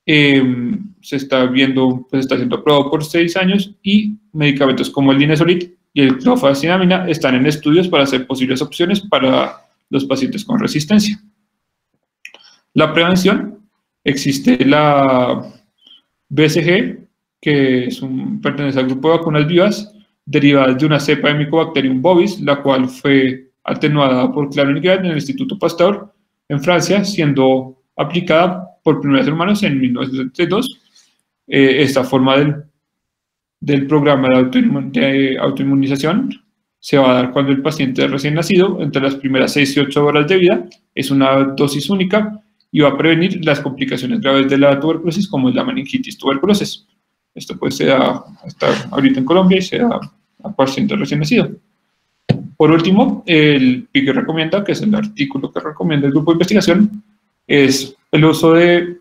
se está siendo aprobado por 6 años, y medicamentos como el linezolid y el clofazimina están en estudios para ser posibles opciones para los pacientes con resistencia. La prevención: existe la BCG, que pertenece al grupo de vacunas vivas derivadas de una cepa de Mycobacterium bovis, la cual fue atenuada por clonidad en el Instituto Pasteur en Francia, siendo aplicada por primera vez en humanos en 1972. Esta forma del programa de autoinmunización se va a dar cuando el paciente es recién nacido, entre las primeras 6 y 8 horas de vida. Es una dosis única y va a prevenir las complicaciones graves de la tuberculosis, como es la meningitis tuberculosis. Esto pues se da hasta ahorita en Colombia y se da a pacientes recién nacidos. Por último, el PIC recomienda, que es el artículo que recomienda el grupo de investigación, es el uso de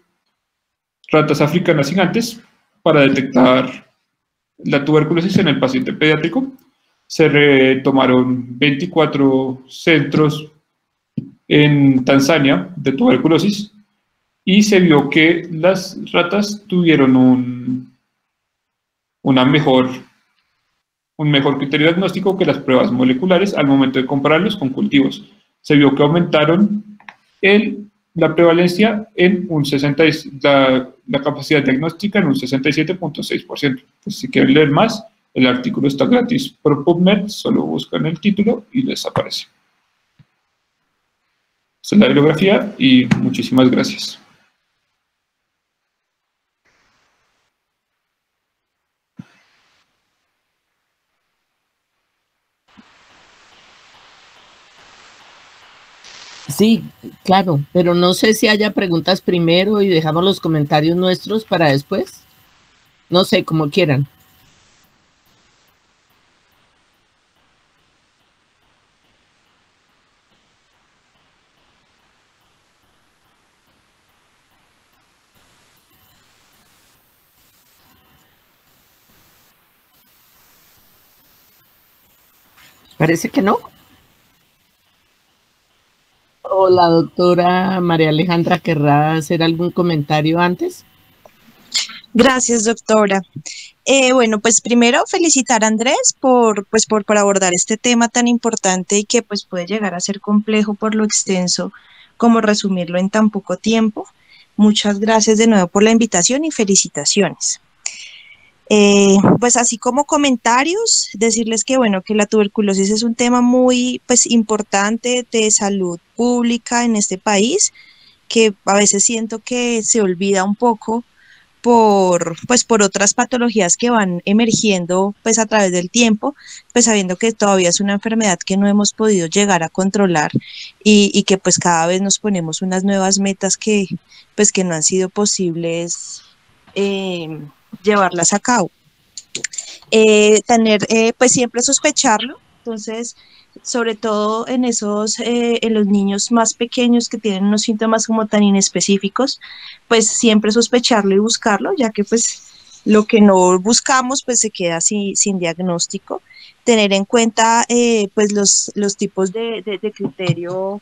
ratas africanas gigantes para detectar la tuberculosis en el paciente pediátrico. Se retomaron 24 centros en Tanzania de tuberculosis y se vio que las ratas tuvieron una mejor un mejor criterio diagnóstico que las pruebas moleculares al momento de compararlos con cultivos. Se vio que aumentaron la prevalencia en un 60, la capacidad diagnóstica en un 67.6%. Pues, si quieren leer más, el artículo está gratis por PubMed, solo buscan el título y les aparece. Esta es la bibliografía y muchísimas gracias. Sí, claro, pero no sé si haya preguntas primero y dejamos los comentarios nuestros para después. No sé, como quieran. Parece que no. ¿O la doctora María Alejandra querrá hacer algún comentario antes? Gracias, doctora. Bueno, pues primero felicitar a Andrés por abordar este tema tan importante y que pues puede llegar a ser complejo por lo extenso, como resumirlo en tan poco tiempo. Muchas gracias de nuevo por la invitación y felicitaciones. Pues así como comentarios, decirles que bueno, que la tuberculosis es un tema muy pues importante de salud pública en este país, que a veces siento que se olvida un poco por otras patologías que van emergiendo pues a través del tiempo, pues sabiendo que todavía es una enfermedad que no hemos podido llegar a controlar y que pues cada vez nos ponemos unas nuevas metas que pues que no han sido posibles llevarlas a cabo. Pues siempre sospecharlo, entonces sobre todo en en los niños más pequeños que tienen unos síntomas como tan inespecíficos, pues siempre sospecharlo y buscarlo, ya que pues lo que no buscamos pues se queda sin diagnóstico. Tener en cuenta pues los tipos de criterio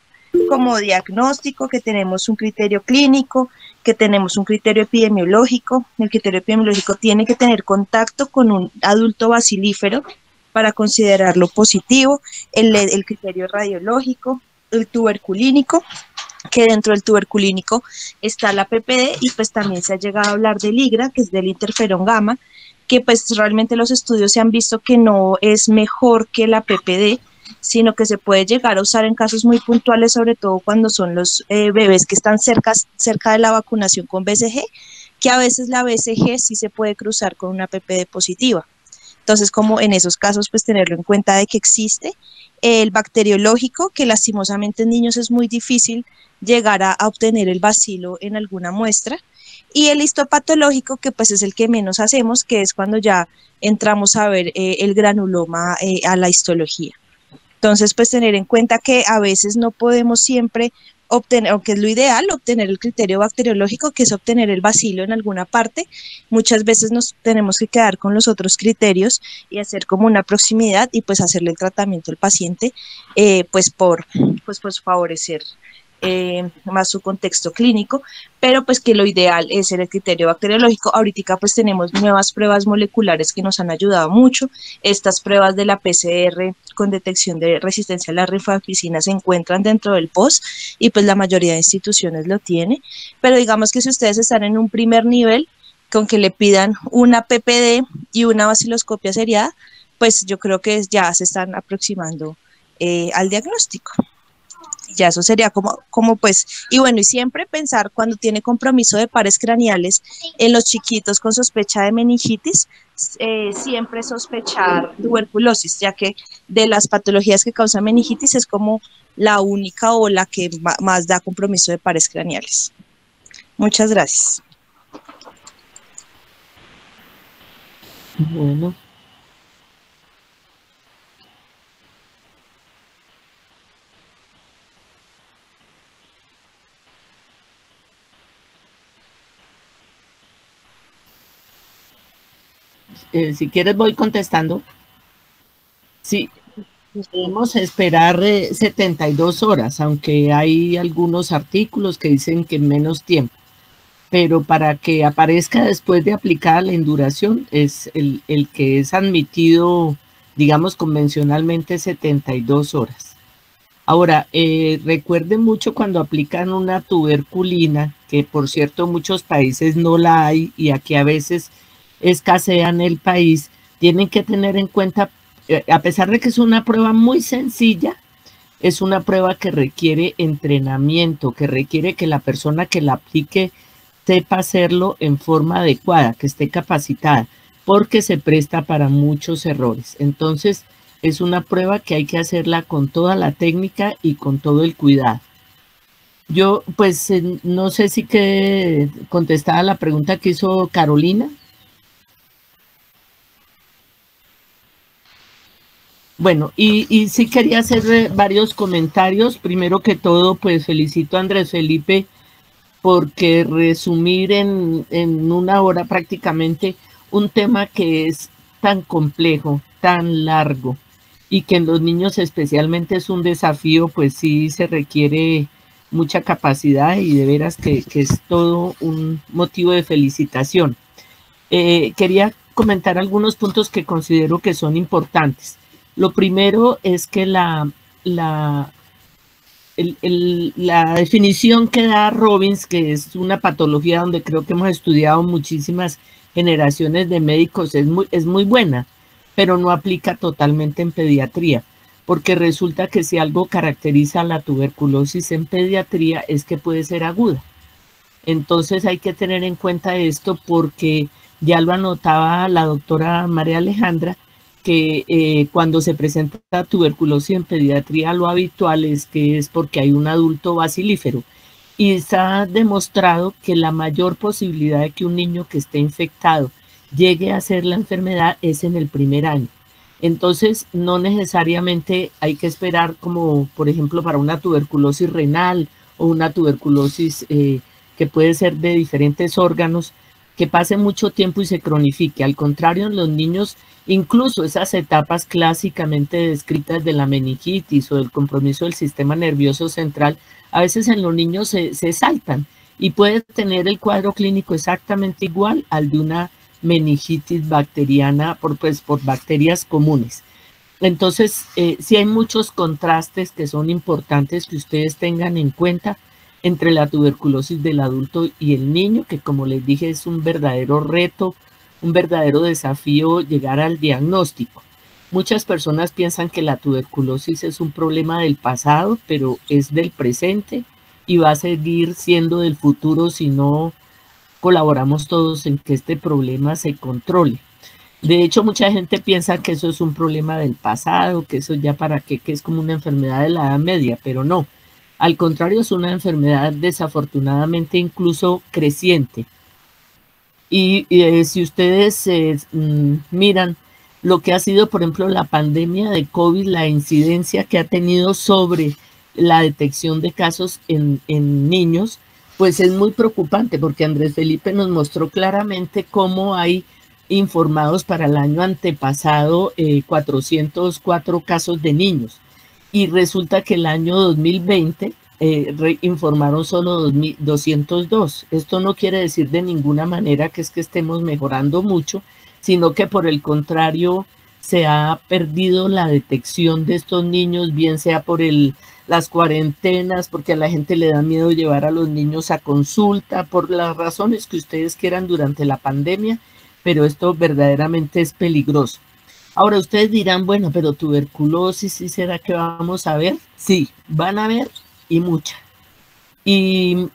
como diagnóstico, que tenemos un criterio clínico, que tenemos un criterio epidemiológico. El criterio epidemiológico tiene que tener contacto con un adulto bacilífero para considerarlo positivo, el criterio radiológico, el tuberculínico, que dentro del tuberculínico está la PPD y pues también se ha llegado a hablar del IGRA, que es del interferón gamma, que pues realmente los estudios se han visto que no es mejor que la PPD, sino que se puede llegar a usar en casos muy puntuales, sobre todo cuando son los bebés que están cerca de la vacunación con BCG, que a veces la BCG sí se puede cruzar con una PPD positiva. Entonces, como en esos casos, pues tenerlo en cuenta de que existe el bacteriológico, que lastimosamente en niños es muy difícil llegar a obtener el bacilo en alguna muestra, y el histopatológico, que pues es el que menos hacemos, que es cuando ya entramos a ver el granuloma a la histología. Entonces, pues tener en cuenta que a veces no podemos siempre obtener, aunque es lo ideal, obtener el criterio bacteriológico, que es obtener el bacilo en alguna parte. Muchas veces nos tenemos que quedar con los otros criterios y hacer como una proximidad y pues hacerle el tratamiento al paciente, pues por favorecer más su contexto clínico, pero pues que lo ideal es el criterio bacteriológico. Ahorita pues tenemos nuevas pruebas moleculares que nos han ayudado mucho. Estas pruebas de la PCR con detección de resistencia a la rifampicina se encuentran dentro del POS y pues la mayoría de instituciones lo tiene, pero digamos que si ustedes están en un primer nivel, con que le pidan una PPD y una baciloscopia seriada, pues yo creo que ya se están aproximando al diagnóstico. Ya eso sería como pues, y bueno, y siempre pensar cuando tiene compromiso de pares craneales en los chiquitos con sospecha de meningitis, siempre sospechar tuberculosis, ya que de las patologías que causan meningitis es como la única o la que más da compromiso de pares craneales. Muchas gracias. Bueno. Si quieres voy contestando. Sí, debemos esperar 72 horas, aunque hay algunos artículos que dicen que menos tiempo. Pero para que aparezca después de aplicada la induración es el que es admitido digamos convencionalmente 72 horas. Ahora, recuerden mucho cuando aplican una tuberculina, que por cierto muchos países no la hay y aquí a veces escasea en el país, tienen que tener en cuenta, a pesar de que es una prueba muy sencilla, es una prueba que requiere entrenamiento, que requiere que la persona que la aplique sepa hacerlo en forma adecuada, que esté capacitada, porque se presta para muchos errores. Entonces, es una prueba que hay que hacerla con toda la técnica y con todo el cuidado. Yo, pues, no sé si que contestaba la pregunta que hizo Carolina. Bueno, y sí quería hacer varios comentarios. Primero que todo, pues felicito a Andrés Felipe porque resumir en una hora prácticamente un tema que es tan complejo, tan largo, y que en los niños especialmente es un desafío, pues sí se requiere mucha capacidad y de veras que es todo un motivo de felicitación. Quería comentar algunos puntos que considero que son importantes. Lo primero es que la definición que da Robbins, que es una patología donde creo que hemos estudiado muchísimas generaciones de médicos, es muy buena, pero no aplica totalmente en pediatría, porque resulta que si algo caracteriza la tuberculosis en pediatría es que puede ser aguda. Entonces hay que tener en cuenta esto porque ya lo anotaba la doctora María Alejandra, que cuando se presenta tuberculosis en pediatría lo habitual es que es porque hay un adulto bacilífero y está demostrado que la mayor posibilidad de que un niño que esté infectado llegue a hacer la enfermedad es en el primer año. Entonces no necesariamente hay que esperar como por ejemplo para una tuberculosis renal o una tuberculosis que puede ser de diferentes órganos, que pase mucho tiempo y se cronifique. Al contrario, en los niños, incluso esas etapas clásicamente descritas de la meningitis o del compromiso del sistema nervioso central, a veces en los niños se saltan y puede tener el cuadro clínico exactamente igual al de una meningitis bacteriana por bacterias comunes. Entonces, sí hay muchos contrastes que son importantes que ustedes tengan en cuenta entre la tuberculosis del adulto y el niño, que como les dije es un verdadero reto, un verdadero desafío llegar al diagnóstico. Muchas personas piensan que la tuberculosis es un problema del pasado, pero es del presente y va a seguir siendo del futuro si no colaboramos todos en que este problema se controle. De hecho, mucha gente piensa que eso es un problema del pasado, que eso ya para qué, que es como una enfermedad de la Edad Media, pero no. Al contrario, es una enfermedad desafortunadamente incluso creciente. Y si ustedes miran lo que ha sido, por ejemplo, la pandemia de COVID, la incidencia que ha tenido sobre la detección de casos en niños, pues es muy preocupante porque Andrés Felipe nos mostró claramente cómo hay informados para el año antepasado 404 casos de niños. Y resulta que el año 2020 informaron solo 202. Esto no quiere decir de ninguna manera que es que estemos mejorando mucho, sino que por el contrario se ha perdido la detección de estos niños, bien sea por las cuarentenas, porque a la gente le da miedo llevar a los niños a consulta, por las razones que ustedes quieran durante la pandemia, pero esto verdaderamente es peligroso. Ahora ustedes dirán, bueno, pero tuberculosis, ¿sí será que vamos a ver? Sí, van a ver y mucha. Y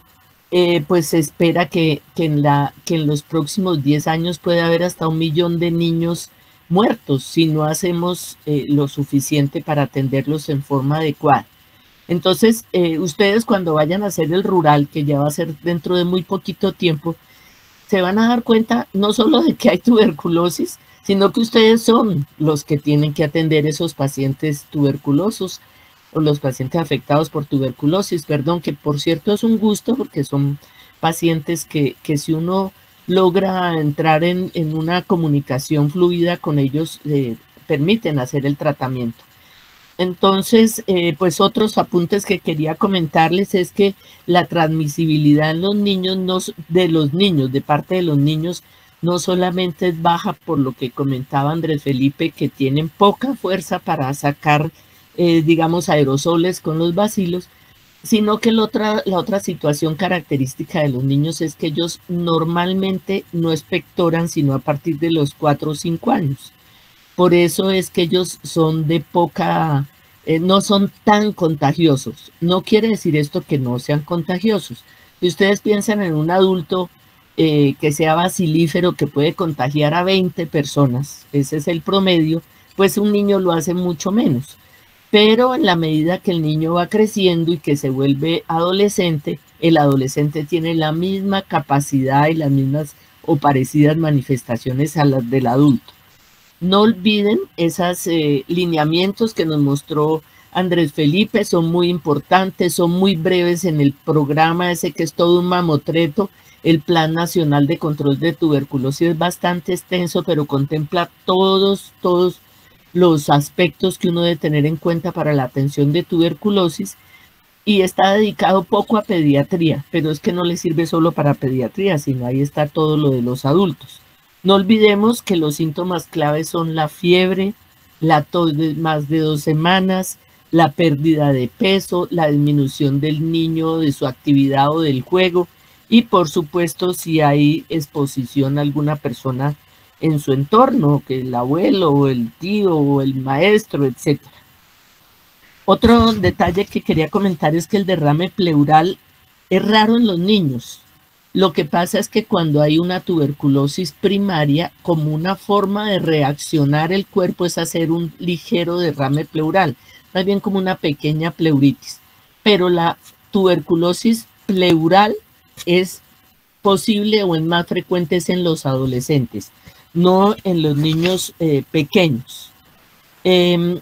pues se espera que en los próximos 10 años puede haber hasta 1 millón de niños muertos si no hacemos lo suficiente para atenderlos en forma adecuada. Entonces, ustedes cuando vayan a hacer el rural, que ya va a ser dentro de muy poquito tiempo, se van a dar cuenta no solo de que hay tuberculosis, sino que ustedes son los que tienen que atender esos pacientes tuberculosos o los pacientes afectados por tuberculosis, perdón, que por cierto es un gusto porque son pacientes que si uno logra entrar en una comunicación fluida con ellos, permiten hacer el tratamiento. Entonces, pues otros apuntes que quería comentarles es que la transmisibilidad en los niños, de parte de los niños, no solamente es baja por lo que comentaba Andrés Felipe, que tienen poca fuerza para sacar, digamos, aerosoles con los bacilos, sino que la otra situación característica de los niños es que ellos normalmente no expectoran sino a partir de los 4 o 5 años. Por eso es que ellos son de poca, no son tan contagiosos. No quiere decir esto que no sean contagiosos. Si ustedes piensan en un adulto que sea bacilífero, que puede contagiar a 20 personas, ese es el promedio, pues un niño lo hace mucho menos. Pero en la medida que el niño va creciendo y que se vuelve adolescente, el adolescente tiene la misma capacidad y las mismas o parecidas manifestaciones a las del adulto. No olviden esos lineamientos que nos mostró Andrés Felipe, son muy importantes, son muy breves en el programa ese que es todo un mamotreto. El Plan Nacional de Control de Tuberculosis es bastante extenso, pero contempla todos los aspectos que uno debe tener en cuenta para la atención de tuberculosis y está dedicado poco a pediatría, pero es que no le sirve solo para pediatría, sino ahí está todo lo de los adultos. No olvidemos que los síntomas claves son la fiebre, la tos de más de 2 semanas, la pérdida de peso, la disminución del niño de su actividad o del juego y por supuesto si hay exposición a alguna persona en su entorno, que el abuelo o el tío o el maestro, etc. Otro detalle que quería comentar es que el derrame pleural es raro en los niños. Lo que pasa es que cuando hay una tuberculosis primaria, como una forma de reaccionar el cuerpo es hacer un ligero derrame pleural, más bien como una pequeña pleuritis. Pero la tuberculosis pleural es posible o es más frecuente en los adolescentes, no en los niños pequeños. El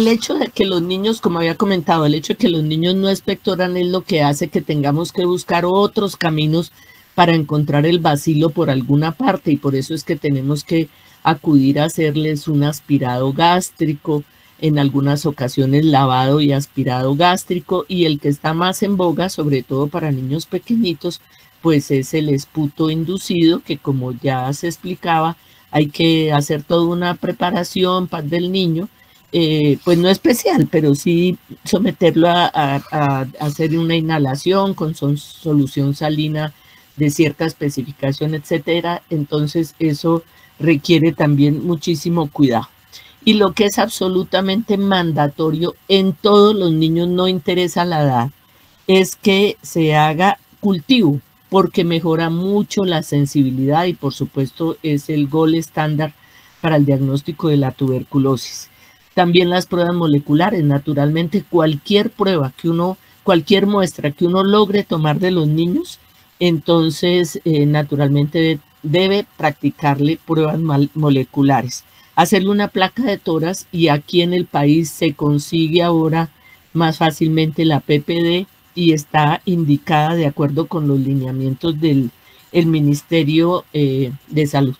hecho de que los niños, como había comentado, el hecho de que los niños no expectoran es lo que hace que tengamos que buscar otros caminos para encontrar el bacilo por alguna parte y por eso es que tenemos que acudir a hacerles un aspirado gástrico, en algunas ocasiones lavado y aspirado gástrico y el que está más en boga, sobre todo para niños pequeñitos, pues es el esputo inducido que como ya se explicaba hay que hacer toda una preparación del niño. Pues no especial, pero sí someterlo a hacer una inhalación con solución salina de cierta especificación, etcétera. Entonces eso requiere también muchísimo cuidado. Y lo que es absolutamente mandatorio en todos los niños, no interesa la edad, es que se haga cultivo, porque mejora mucho la sensibilidad y por supuesto es el gold estándar para el diagnóstico de la tuberculosis. También las pruebas moleculares, naturalmente cualquier prueba cualquier muestra que uno logre tomar de los niños, entonces naturalmente debe practicarle pruebas moleculares. Hacerle una placa de tórax y aquí en el país se consigue ahora más fácilmente la PPD y está indicada de acuerdo con los lineamientos del Ministerio de Salud.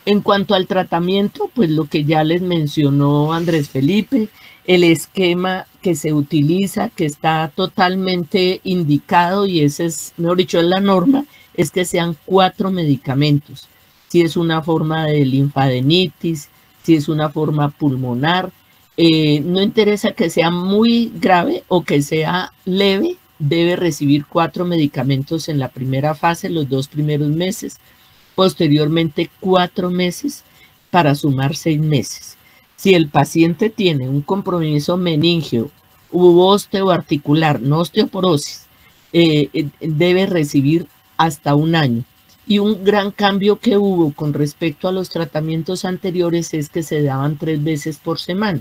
En cuanto al tratamiento, pues lo que ya les mencionó Andrés Felipe, el esquema que se utiliza, que está totalmente indicado y ese es, mejor dicho, es la norma, es que sean 4 medicamentos. Si es una forma de linfadenitis, si es una forma pulmonar, no interesa que sea muy grave o que sea leve, debe recibir 4 medicamentos en la primera fase, los 2 primeros meses, posteriormente 4 meses para sumar 6 meses. Si el paciente tiene un compromiso meningio u osteoarticular, no osteoporosis, debe recibir hasta 1 año. Y un gran cambio que hubo con respecto a los tratamientos anteriores es que se daban 3 veces por semana.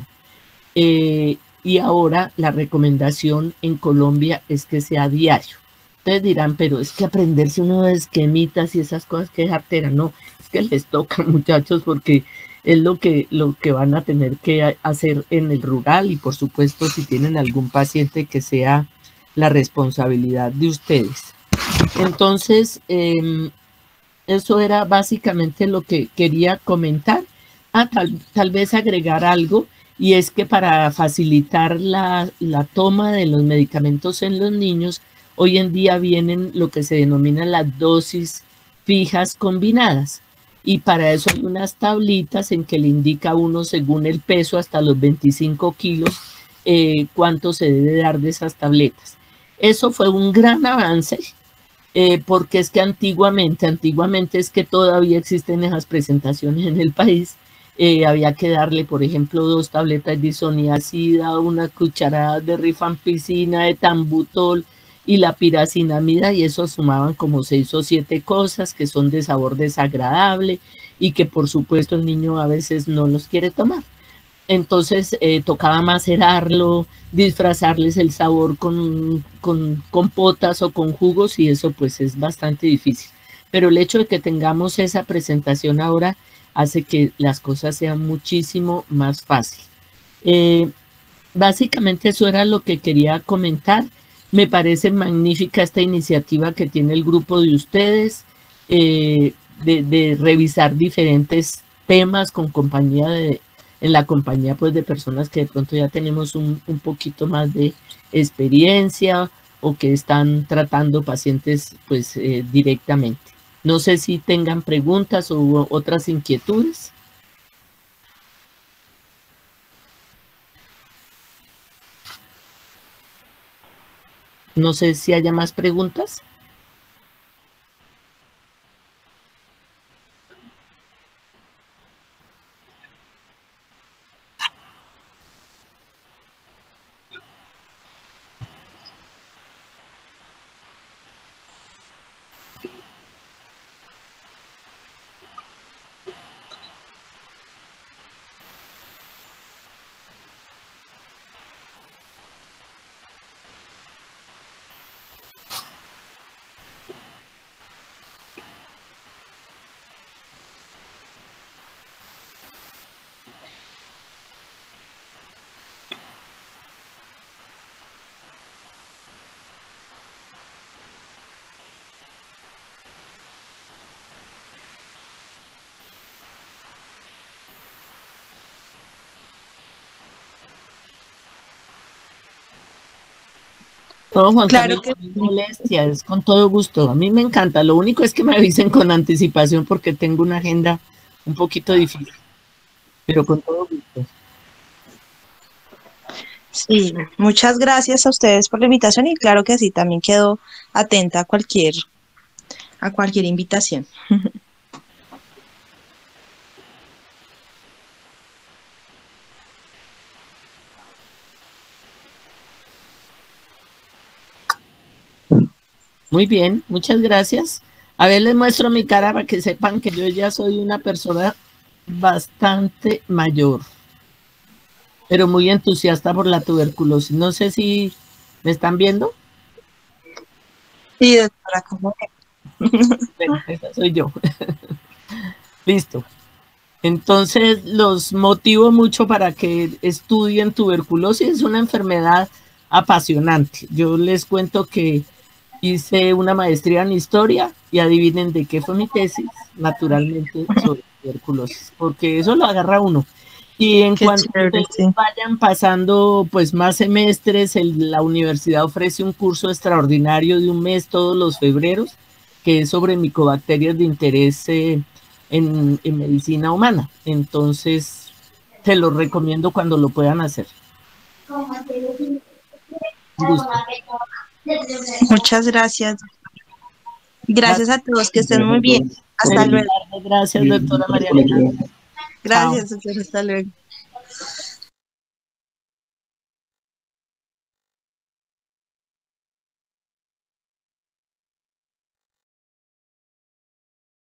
Y ahora la recomendación en Colombia es que sea diario. Ustedes dirán, pero es que aprenderse uno de esquemitas y esas cosas que es artera. No, es que les toca, muchachos, porque es lo que van a tener que hacer en el rural y por supuesto si tienen algún paciente que sea la responsabilidad de ustedes. Entonces, eso era básicamente lo que quería comentar. Tal vez agregar algo, y es que para facilitar la toma de los medicamentos en los niños, hoy en día vienen lo que se denomina las dosis fijas combinadas. Y para eso hay unas tablitas en que le indica a uno según el peso hasta los 25 kilos cuánto se debe dar de esas tabletas. Eso fue un gran avance porque es que antiguamente es que todavía existen esas presentaciones en el país. Había que darle, por ejemplo, 2 tabletas de isoniazida, una cucharada de rifampicina, de tambutol y la piracinamida, y eso sumaban como 6 o 7 cosas que son de sabor desagradable y que por supuesto el niño a veces no los quiere tomar. Entonces tocaba macerarlo, disfrazarles el sabor con compotas o con jugos, y eso pues es bastante difícil. Pero el hecho de que tengamos esa presentación ahora hace que las cosas sean muchísimo más fácil. Básicamente eso era lo que quería comentar. Me parece magnífica esta iniciativa que tiene el grupo de ustedes de revisar diferentes temas con en la compañía pues de personas que de pronto ya tenemos un poquito más de experiencia o que están tratando pacientes pues directamente. No sé si tengan preguntas o otras inquietudes. No sé si haya más preguntas. No, Juan Claro Camilo, que no hay molestia, es con todo gusto. A mí me encanta. Lo único es que me avisen con anticipación porque tengo una agenda un poquito difícil, pero con todo gusto. sí. Muchas gracias a ustedes por la invitación y claro que sí, también quedo atenta a cualquier invitación. Muy bien, muchas gracias. A ver, les muestro mi cara para que sepan que yo ya soy una persona bastante mayor, pero muy entusiasta por la tuberculosis. No sé si me están viendo. Sí, doctora, ¿cómo? Bueno, esa soy yo. Listo. Entonces, los motivo mucho para que estudien tuberculosis. Es una enfermedad apasionante. Yo les cuento que hice una maestría en historia y adivinen de qué fue mi tesis, naturalmente sobre tuberculosis, porque eso lo agarra uno. Y en Qué cuanto chévere, ustedes sí. vayan pasando pues más semestres, la universidad ofrece un curso extraordinario de un mes todos los febreros, que es sobre micobacterias de interés en medicina humana. Entonces, te lo recomiendo cuando lo puedan hacer. Un gusto. Muchas gracias. Gracias a todos, que estén muy bien. Hasta Feliz luego. tarde. Gracias, doctora María Elena. Chao. Gracias, doctora. Hasta luego.